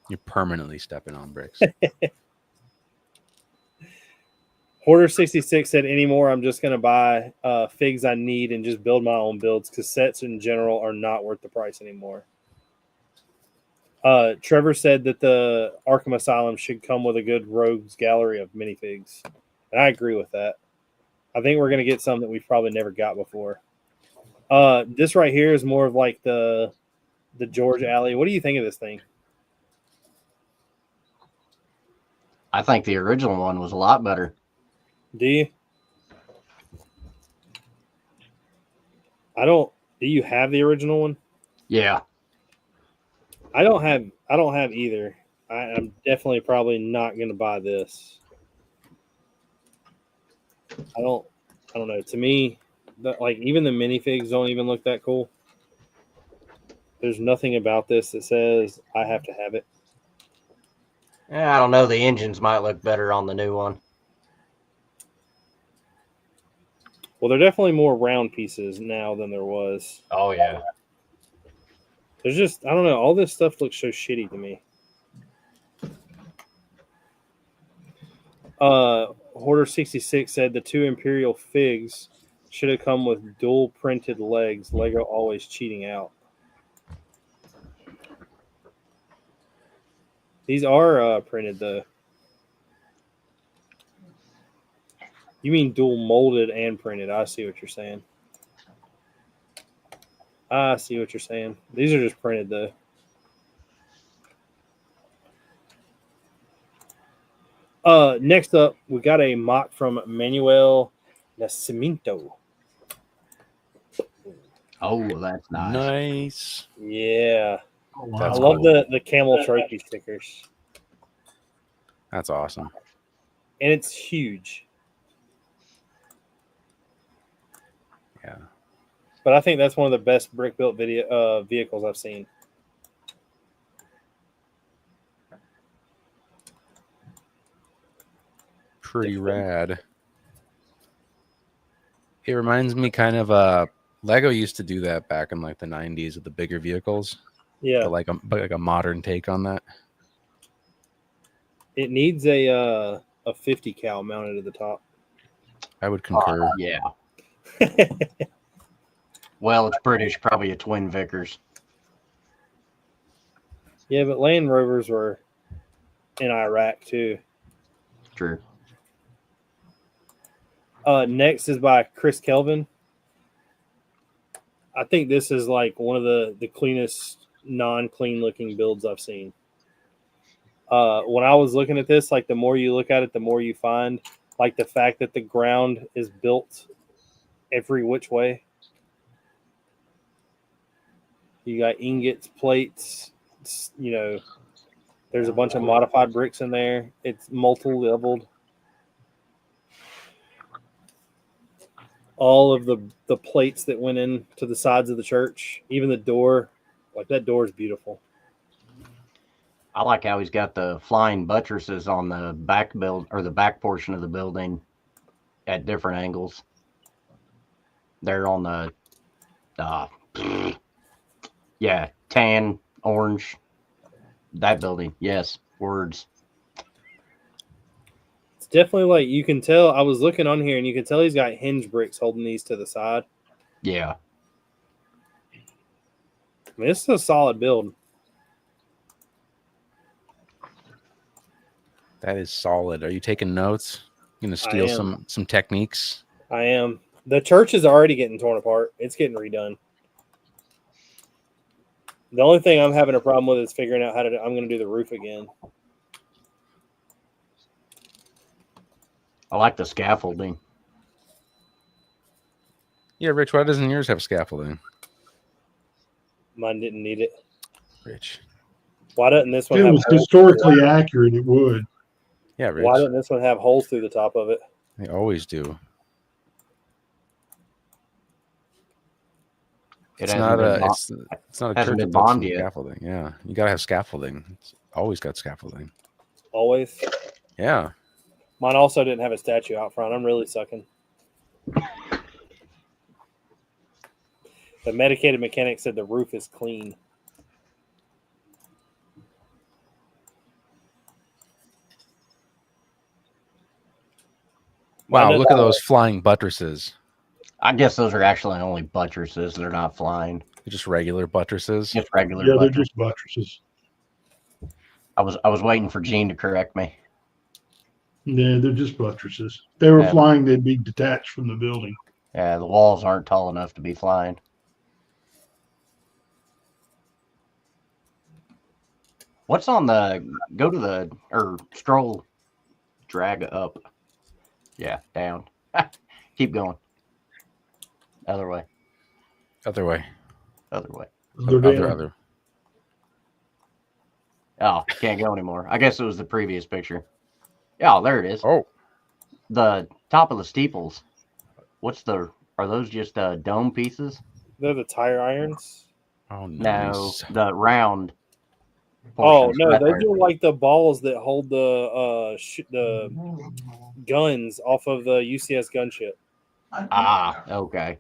You're permanently stepping on bricks. Hoarder 66 said, anymore, I'm just going to buy figs I need and just build my own builds because sets in general are not worth the price anymore. Trevor said that the Arkham Asylum should come with a good rogues gallery of minifigs. And I agree with that. I think we're going to get some that we've probably never got before. This right here is more of like the George Alley. What do you think of this thing? I think the original one was a lot better. Do you? I don't. Do you have the original one? Yeah. I don't have either. I'm definitely probably not going to buy this. I don't know. To me, like even the minifigs don't even look that cool. There's nothing about this that says I have to have it. Yeah, I don't know. The engines might look better on the new one. Well, there are definitely more round pieces now than there was. Oh yeah. There's just I don't know. All this stuff looks so shitty to me. Hoarder 66 said the 2 Imperial figs should have come with dual printed legs. Lego always cheating out. These are printed though. You mean dual molded and printed? I see what you're saying. I see what you're saying. These are just printed though. Next up, we got a mock from Manuel Nascimento. Oh, that's nice. Nice. Yeah. Oh, I wow. love the camel trophy stickers. That's awesome. And it's huge. Yeah. But I think that's one of the best brick built vehicles I've seen. Pretty rad. It reminds me kind of Lego used to do that back in like the 90s with the bigger vehicles. Yeah. But like a modern take on that. It needs a 50 cal mounted at the top. I would concur. Yeah. Well, it's British, probably a twin Vickers. Yeah, but Land Rovers were in Iraq too. True. Next is by Chris Kelvin. I think this is like one of the cleanest, non-clean looking builds I've seen. When I was looking at this, like the more you look at it, the more you find like the fact that the ground is built every which way. You got ingots, plates, you know, there's a bunch of modified bricks in there. It's multi-leveled. All of the plates that went into the sides of the church, even the door, like that door is beautiful. I like how he's got the flying buttresses on the back build or the back portion of the building at different angles. They're on the yeah, tan, orange. That building, yes, words. It's definitely like you can tell. I was looking on here and you can tell he's got hinge bricks holding these to the side. Yeah. I mean, this is a solid build. That is solid. Are you taking notes? You gonna steal some techniques? I am. The church is already getting torn apart. It's getting redone. The only thing I'm having a problem with is figuring out how to. I'm going to do the roof again. I like the scaffolding. Yeah, Rich, why doesn't yours have scaffolding? Mine didn't need it. Rich. Why doesn't this one If it have was holes? historically accurate, it would. Yeah, Rich. Why doesn't this one have holes through the top of it? They always do. It's not a hasn't been curved bombed yet. scaffolding. Yeah, you gotta have scaffolding. It's always got scaffolding. Always. Yeah. Mine also didn't have a statue out front. I'm really sucking. The medicated mechanic said the roof is clean. Wow, look at those flying buttresses. I guess those are actually only buttresses. They're not flying. They're just regular buttresses. Just regular Yeah, they're buttresses. just buttresses. I was waiting for Gene to correct me. Yeah, they're just buttresses. If they were Yeah. flying, they'd be detached from the building. Yeah, the walls aren't tall enough to be flying. What's on the stroll drag up. Yeah, down. Keep going. Other way. Other way. Other way. Other. Oh, can't go anymore. I guess it was the previous picture. Yeah, there it is. Oh, The top of the steeples. Are those just dome pieces? They're the tire irons. oh, No, nice. the round Oh portions. no, right those there. are like the balls that hold the guns off of the UCS gunship. Ah, okay.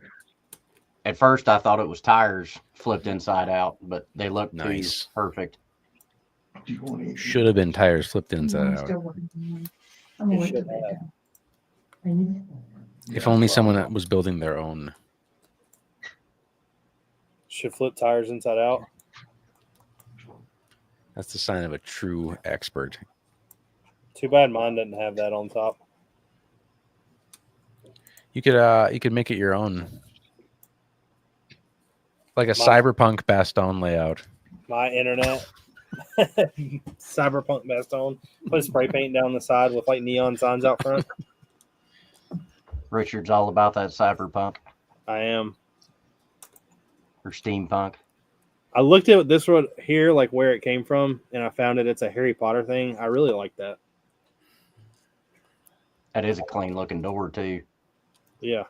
At first, I thought it was tires flipped inside out, but they look Nice. perfect. Should have been tires flipped inside out. I'm gonna wait till bedtime. If only someone that was building their own. Should flip tires inside out. That's the sign of a true expert. Too bad mine doesn't have that on top. You could make it your own. Like a cyberpunk Bastogne layout. My internet. Cyberpunk Bastogne. Put spray paint down the side with like neon signs out front. Richard's all about that cyberpunk I am. or steampunk. I looked at this one here, like where it came from, and I found it's a Harry Potter thing. I really like that. That is a clean looking door too. Yeah.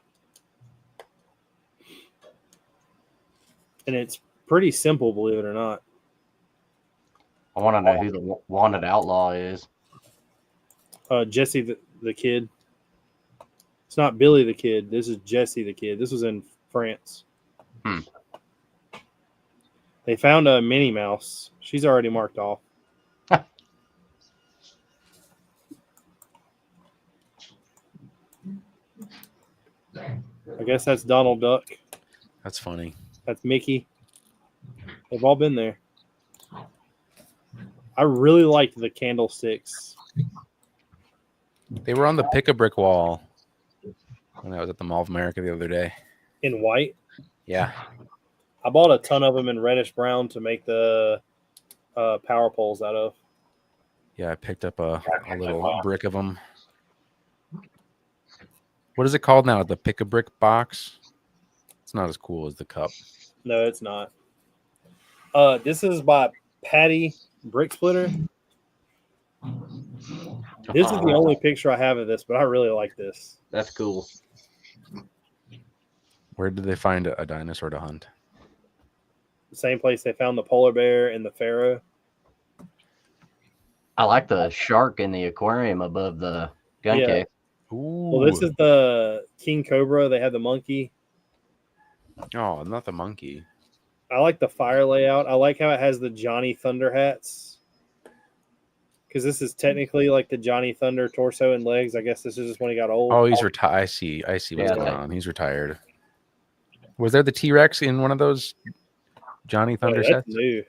And it's pretty simple, believe it or not. I want to know who the wanted outlaw is. Jesse the kid. It's not Billy the kid. This is Jesse the kid. This was in France. They found a Minnie Mouse. She's already marked off. I guess that's Donald Duck. That's funny. That's Mickey. They've all been there. I really liked the candlesticks. They were on the pick-a-brick wall when I was at the Mall of America the other day. In white. Yeah. I bought a ton of them in reddish brown to make the power poles out of. Yeah, I picked up a little brick of them. What is it called now? The pick-a-brick box? It's not as cool as the cup. No, it's not. This is by Patty Brick Splitter. This is the only picture I have of this, but I really like this. That's cool. Where did they find a dinosaur to hunt? The same place they found the polar bear and the pharaoh. I like the shark in the aquarium above the gun Yeah. case. Ooh. Well, this is the king cobra. They had the monkey. Oh, not the monkey. I like the fire layout. I like how it has the Johnny Thunder hats. Because this is technically like the Johnny Thunder torso and legs. I guess this is just when he got old. Oh, he's retired. I see what's Yeah, going on. He's retired. Was there the T-Rex in one of those Johnny Thunder that's sets? new.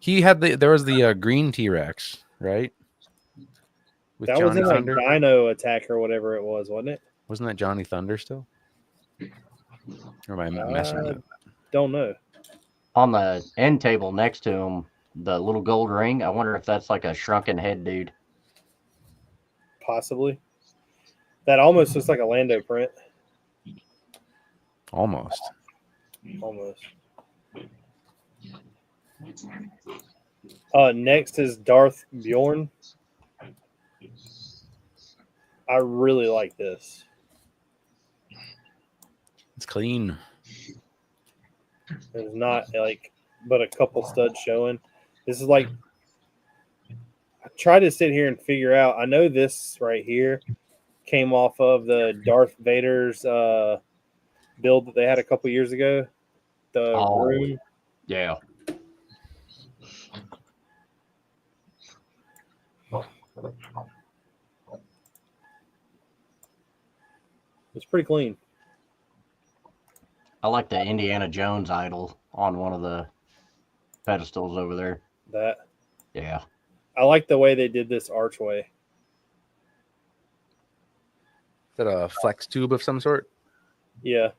He had there was the green T-Rex, right? With That was Johnny in like Thunder. Dino Attack or whatever it was, wasn't it? Wasn't that Johnny Thunder still? Or am I messing with it? Don't know. On the end table next to him, the little gold ring. I wonder if that's like a shrunken head dude. Possibly. That almost looks like a Lando print. Almost. Almost. Next is Darth Bjorn. I really like this. It's clean. There's not like but a couple studs showing. This is like I tried to sit here and figure out. I know this right here came off of the Darth Vader's build that they had a couple years ago. The room. Yeah. It's pretty clean. I like the Indiana Jones idol on one of the pedestals over there. That Yeah. I like the way they did this archway. Is that a flex tube of some sort? Yeah.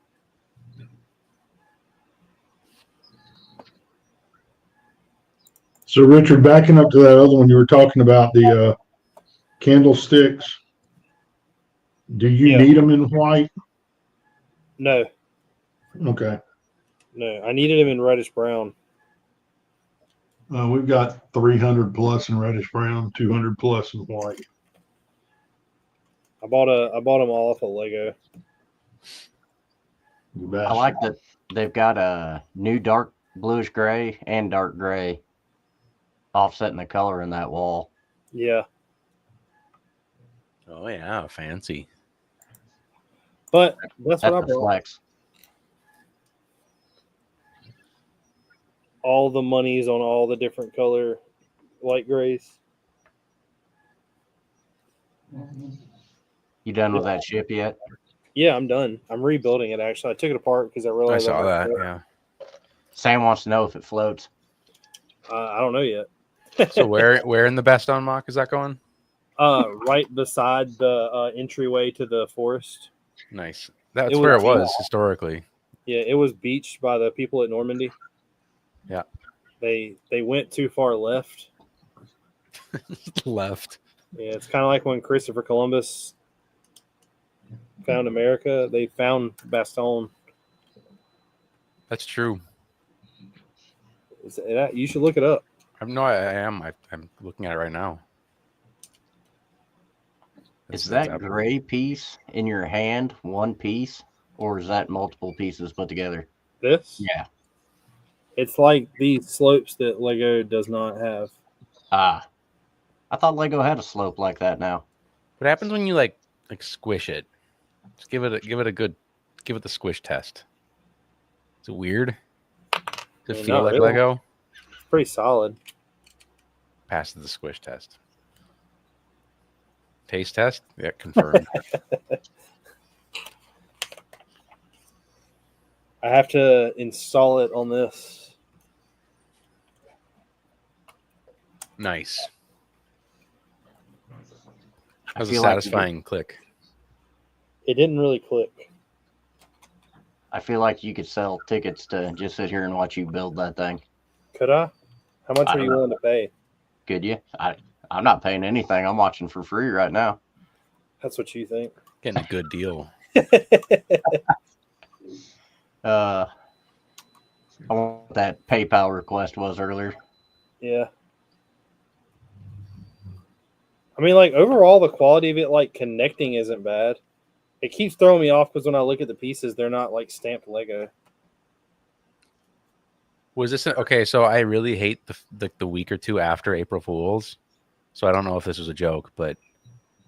So, Richard, backing up to that other one you were talking about, the candlesticks. Do you Yeah. need them in white? No, Okay. no, I needed him in reddish brown. We've got 300 plus in reddish brown, 200 plus in white. I bought them all off of Lego. You I bastard. like that they've got a new dark bluish gray and dark gray offsetting the color in that wall. Yeah, Oh yeah, fancy. but that's what That's I the bought. flex. All the monies on all the different color light grays. You done with that ship yet? Yeah, I'm done. I'm rebuilding it. Actually, I took it apart because I I realized saw I'm that. not- Yeah. Sam wants to know if it floats. I don't know yet. So where in the best on mock is that going? Right beside the entryway to the forest. Nice. That's It was where it cheap. was historically. Yeah, it was beached by the people at Normandy. Yeah. They went too far left. Left. Yeah, it's kind of like when Christopher Columbus found America. They found Bastogne. That's true. You should look it up. I am. I'm looking at it right now. Is That's that gray piece in your hand one piece, or is that multiple pieces put together? This? Yeah. It's like these slopes that Lego does not have. Ah. I thought Lego had a slope like that now. What happens when you like squish it? Just give it the squish test. Is it weird? Does it feel not like really. Lego? It's pretty solid. Passes the squish test. Taste test? Yeah, confirmed. I have to install it on this. Nice. I That was a feel like satisfying click. It didn't really click. I feel like you could sell tickets to just sit here and watch you build that thing. Could I? How much I are don't you know. willing to pay? Could you? I'm not paying anything. I'm watching for free right now. That's what you think. Getting a good deal. I wonder what that PayPal request was earlier. Yeah. I mean, like, overall, the quality of it, like, connecting isn't bad. It keeps throwing me off because when I look at the pieces, they're not, like, stamped Lego. Was this okay? So I really hate the week or two after April Fools. So I don't know if this was a joke, but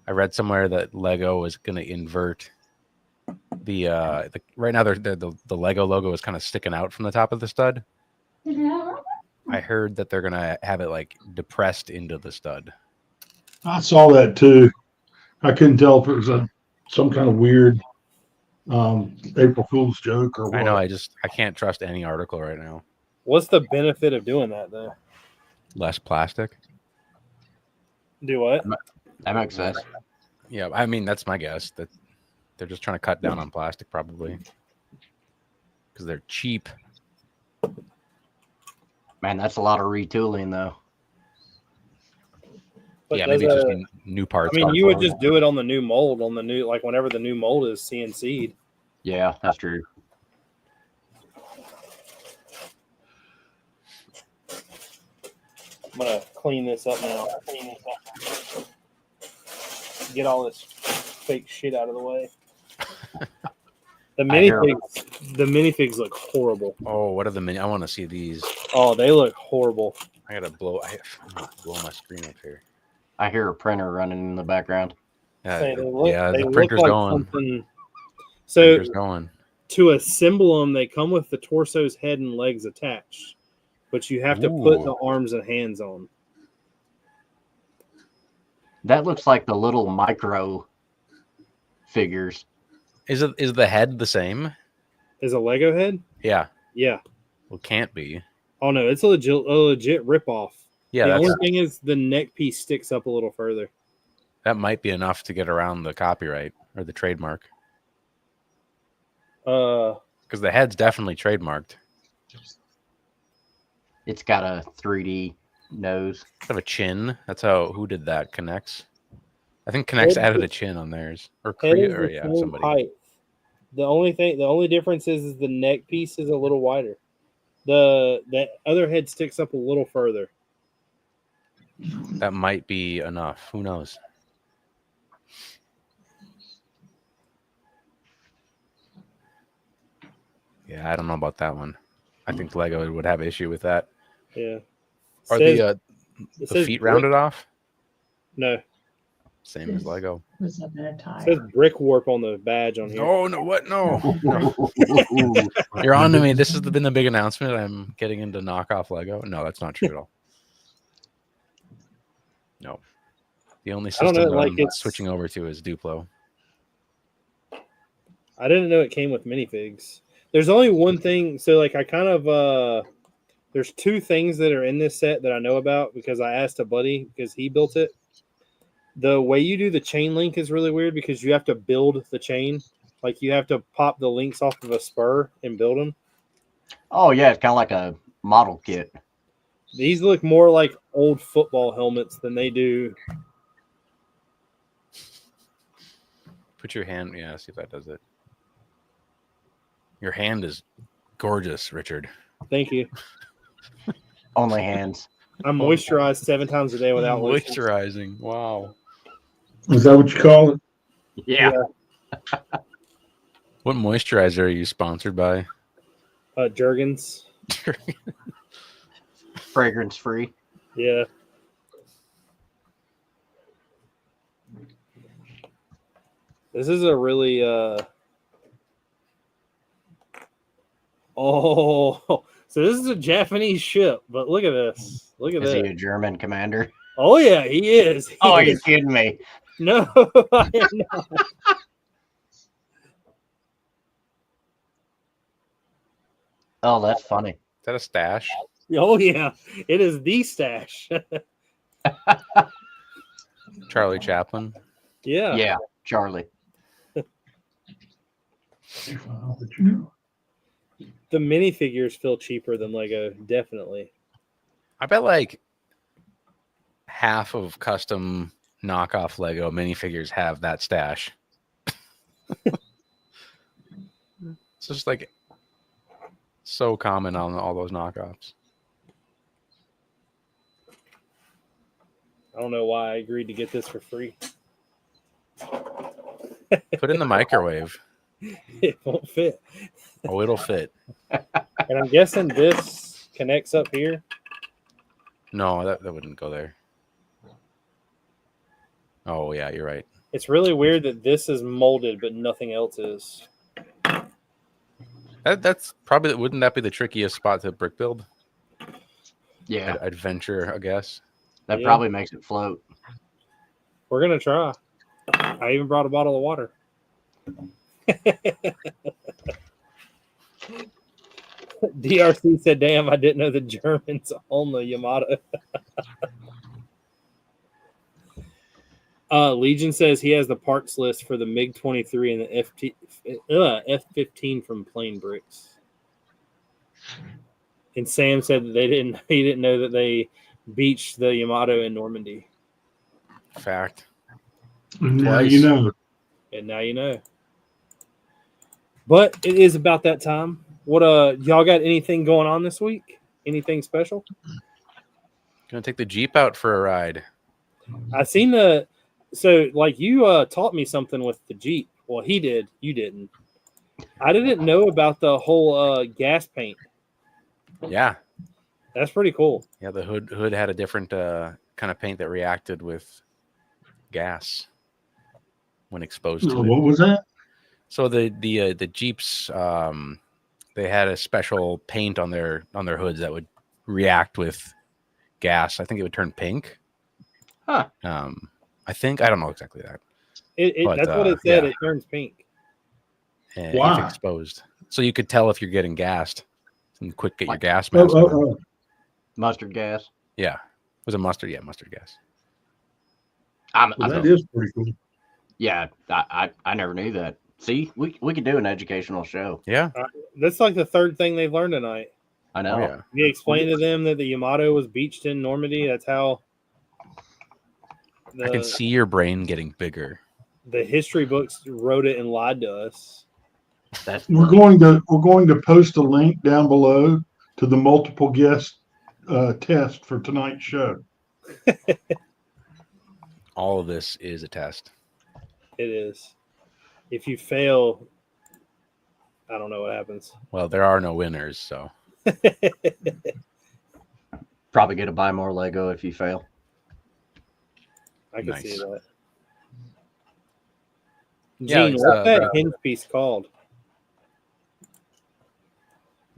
I read somewhere that Lego is going to invert the right now the Lego logo is kind of sticking out from the top of the stud. I heard that they're going to have it like depressed into the stud. I saw that too. I couldn't tell if it was some kind of weird April Fool's joke or what. I know. I can't trust any article right now. What's the benefit of doing that, though? Less plastic. Do what? That makes sense. Yeah, I mean that's my guess that they're just trying to cut down on plastic probably because they're cheap. Man, that's a lot of retooling though. But Yeah, does maybe it's just that- new parts. I mean, going you would forward. just do it on the new mold, on the new, like, whenever the new mold is CNC'd. Yeah, that's true. I'm going to clean this up now. Get all this fake shit out of the way. The minifigs look horrible. Oh, what are the mini? I want to see these. Oh, they look horrible. I gotta blow. I'm gonna blow my screen up here. I hear a printer running in the background. Say, they look, Yeah, they the look printer's like going. something. So Printer's going. to assemble them, they come with the torso's head and legs attached, but you have to put Ooh. the arms and hands on. That looks like the little micro figures. Is the head the same? Is a Lego head? Yeah. Yeah. Well, can't be. Oh no, it's a legit ripoff. Yeah, the that's, only thing is the neck piece sticks up a little further. that might be enough to get around the copyright or the trademark Uh, because the head's definitely trademarked. It's got a 3D nose. Have a chin. That's how. Who did that? Connects. I think Connects Head added is- a chin on theirs, or Head Korea, is or the yeah, same somebody. height. The only difference is the neck piece is a little wider. The other head sticks up a little further. That might be enough. Who knows? Yeah, I don't know about that one. I think Lego would have issue with that. Yeah. Are Says- the it the says feet brick- rounded off? No. Same as Lego. Was up in a It tire. says brick warp on the badge on here. Oh no! What? No! No. You're on to me. This has been the big announcement. I'm getting into knockoff Lego. No, that's not true at all. No. The only I don't system know, like, I'm it's- switching over to is Duplo. I didn't know it came with minifigs. There's only one thing. So, like, I kind of there's two things that are in this set that I know about because I asked a buddy because he built it. The way you do the chain link is really weird because you have to build the chain. Like, you have to pop the links off of a spur and build them. Oh yeah, it's kind of like a model kit. These look more like old football helmets than they do. Put your hand. Yeah, see if that does it. Your hand is gorgeous, Richard. Thank you. Only hands. I'm moisturized 7 times a day without lotion. Moisturizing. Wow. Is that what you call it? Yeah. What moisturizer are you sponsored by? Jergens. Fragrance free. Yeah. This is a really oh, so this is a Japanese ship, but look at this. Look at Is he that. a German commander? Oh yeah, he is. He Oh, is. you're kidding me. No, I am not. Oh, that's funny. Is that a stash? Oh yeah, it is the stash. Charlie Chaplin. Yeah. Yeah, Charlie. The minifigures feel cheaper than Lego, definitely. I bet like half of custom knockoff Lego minifigures have that stash. It's just like so common on all those knockoffs. I don't know why I agreed to get this for free. Put in the microwave. It won't fit. Oh, it'll fit. And I'm guessing this connects up here. No, that wouldn't go there. Oh yeah, you're right. It's really weird that this is molded, but nothing else is. That's probably, wouldn't that be the trickiest spot to brick build? Yeah, I'd venture, I guess. that Yeah. probably makes it float. We're gonna try. I even brought a bottle of water. DRC said, "Damn, I didn't know the Germans own the Yamato." Legion says he has the parts list for the MiG-23 and the F-15 from Plain Bricks. And Sam said that he didn't know that they beached the Yamato in Normandy. Fact. Now Twice. you know. And now you know. But it is about that time. What y'all got anything going on this week? Anything special? Gonna take the Jeep out for a ride. I seen so like you taught me something with the Jeep. Well, he did. You didn't. I didn't know about the whole gas paint. Yeah. That's pretty cool. Yeah, the hood had a different kind of paint that reacted with gas when exposed to it. What was that? So the Jeeps, they had a special paint on their hoods that would react with gas. I think it would turn pink. Huh. I think, I don't know exactly that. But, That's what it said. yeah. It turns pink. If Why? exposed, so you could tell if you're getting gassed and quick get your Like- gas Oh, mask on. Mustard gas. Yeah, it was a mustard. Yeah, mustard gas. Well, that is pretty cool. Yeah, I never knew that. See, we could do an educational show. Yeah, That's like the third thing they've learned tonight. I know. Oh, yeah. We explained to them that the Yamato was beached in Normandy. That's how I can see your brain getting bigger. the history books wrote it and lied to us. That's We're going to post a link down below to the multiple guest test for tonight's show. All of this is a test. It is. If you fail, I don't know what happens. Well, there are no winners, so probably get to buy more Lego if you fail. I can see Nice. that. Yeah, Gene, it's, what's that hinge piece called?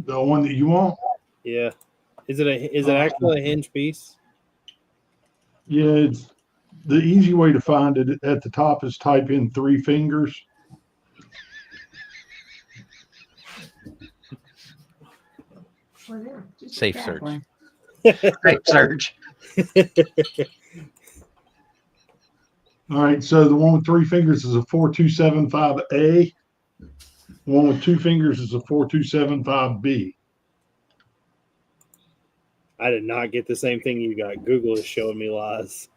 The one that you want? Yeah. Is it actually a hinge piece? Yeah, it's the easy way to find it at the top is type in 3 fingers. safe search. Great search. All right, so the one with 3 fingers is a 4275A. The one with 2 fingers is a 4275B. I did not get the same thing you got. Google is showing me lies.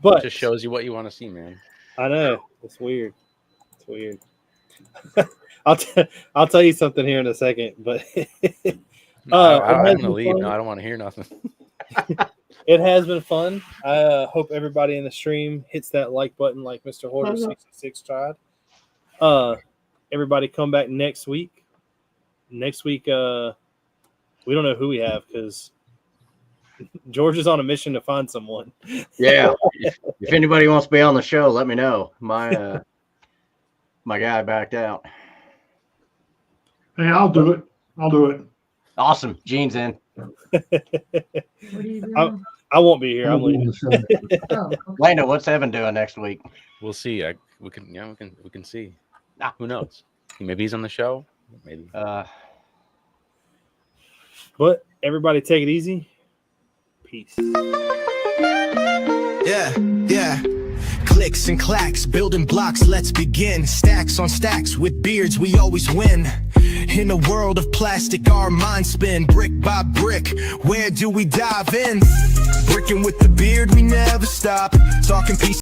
But it just shows you what you want to see, man. I know. It's weird. It's weird. I'll tell you something here in a second, but I'm gonna leave. No, I don't want to hear nothing. It has been fun. I hope everybody in the stream hits that like button like Mr. Hoarder 66 tried. Everybody come back next week. Next week, we don't know who we have because George is on a mission to find someone. Yeah. If anybody wants to be on the show, let me know. My my guy backed out. Hey, I'll do it. I'll do it. Awesome. Gene's in. What are you doing? I won't be here. I'm I'll be on leaving. the show. Oh, okay. Lando, what's Evan doing next week? We'll see. We can see. Ah. Who knows? Maybe he's on the show. Maybe. But everybody take it easy. Peace. Yeah. Clicks and clacks, building blocks, let's begin. Stacks on stacks, with beards we always win. In a world of plastic, our minds spin. Brick by brick, where do we dive in? Brickin' with the beard, we never stop. Talking peace.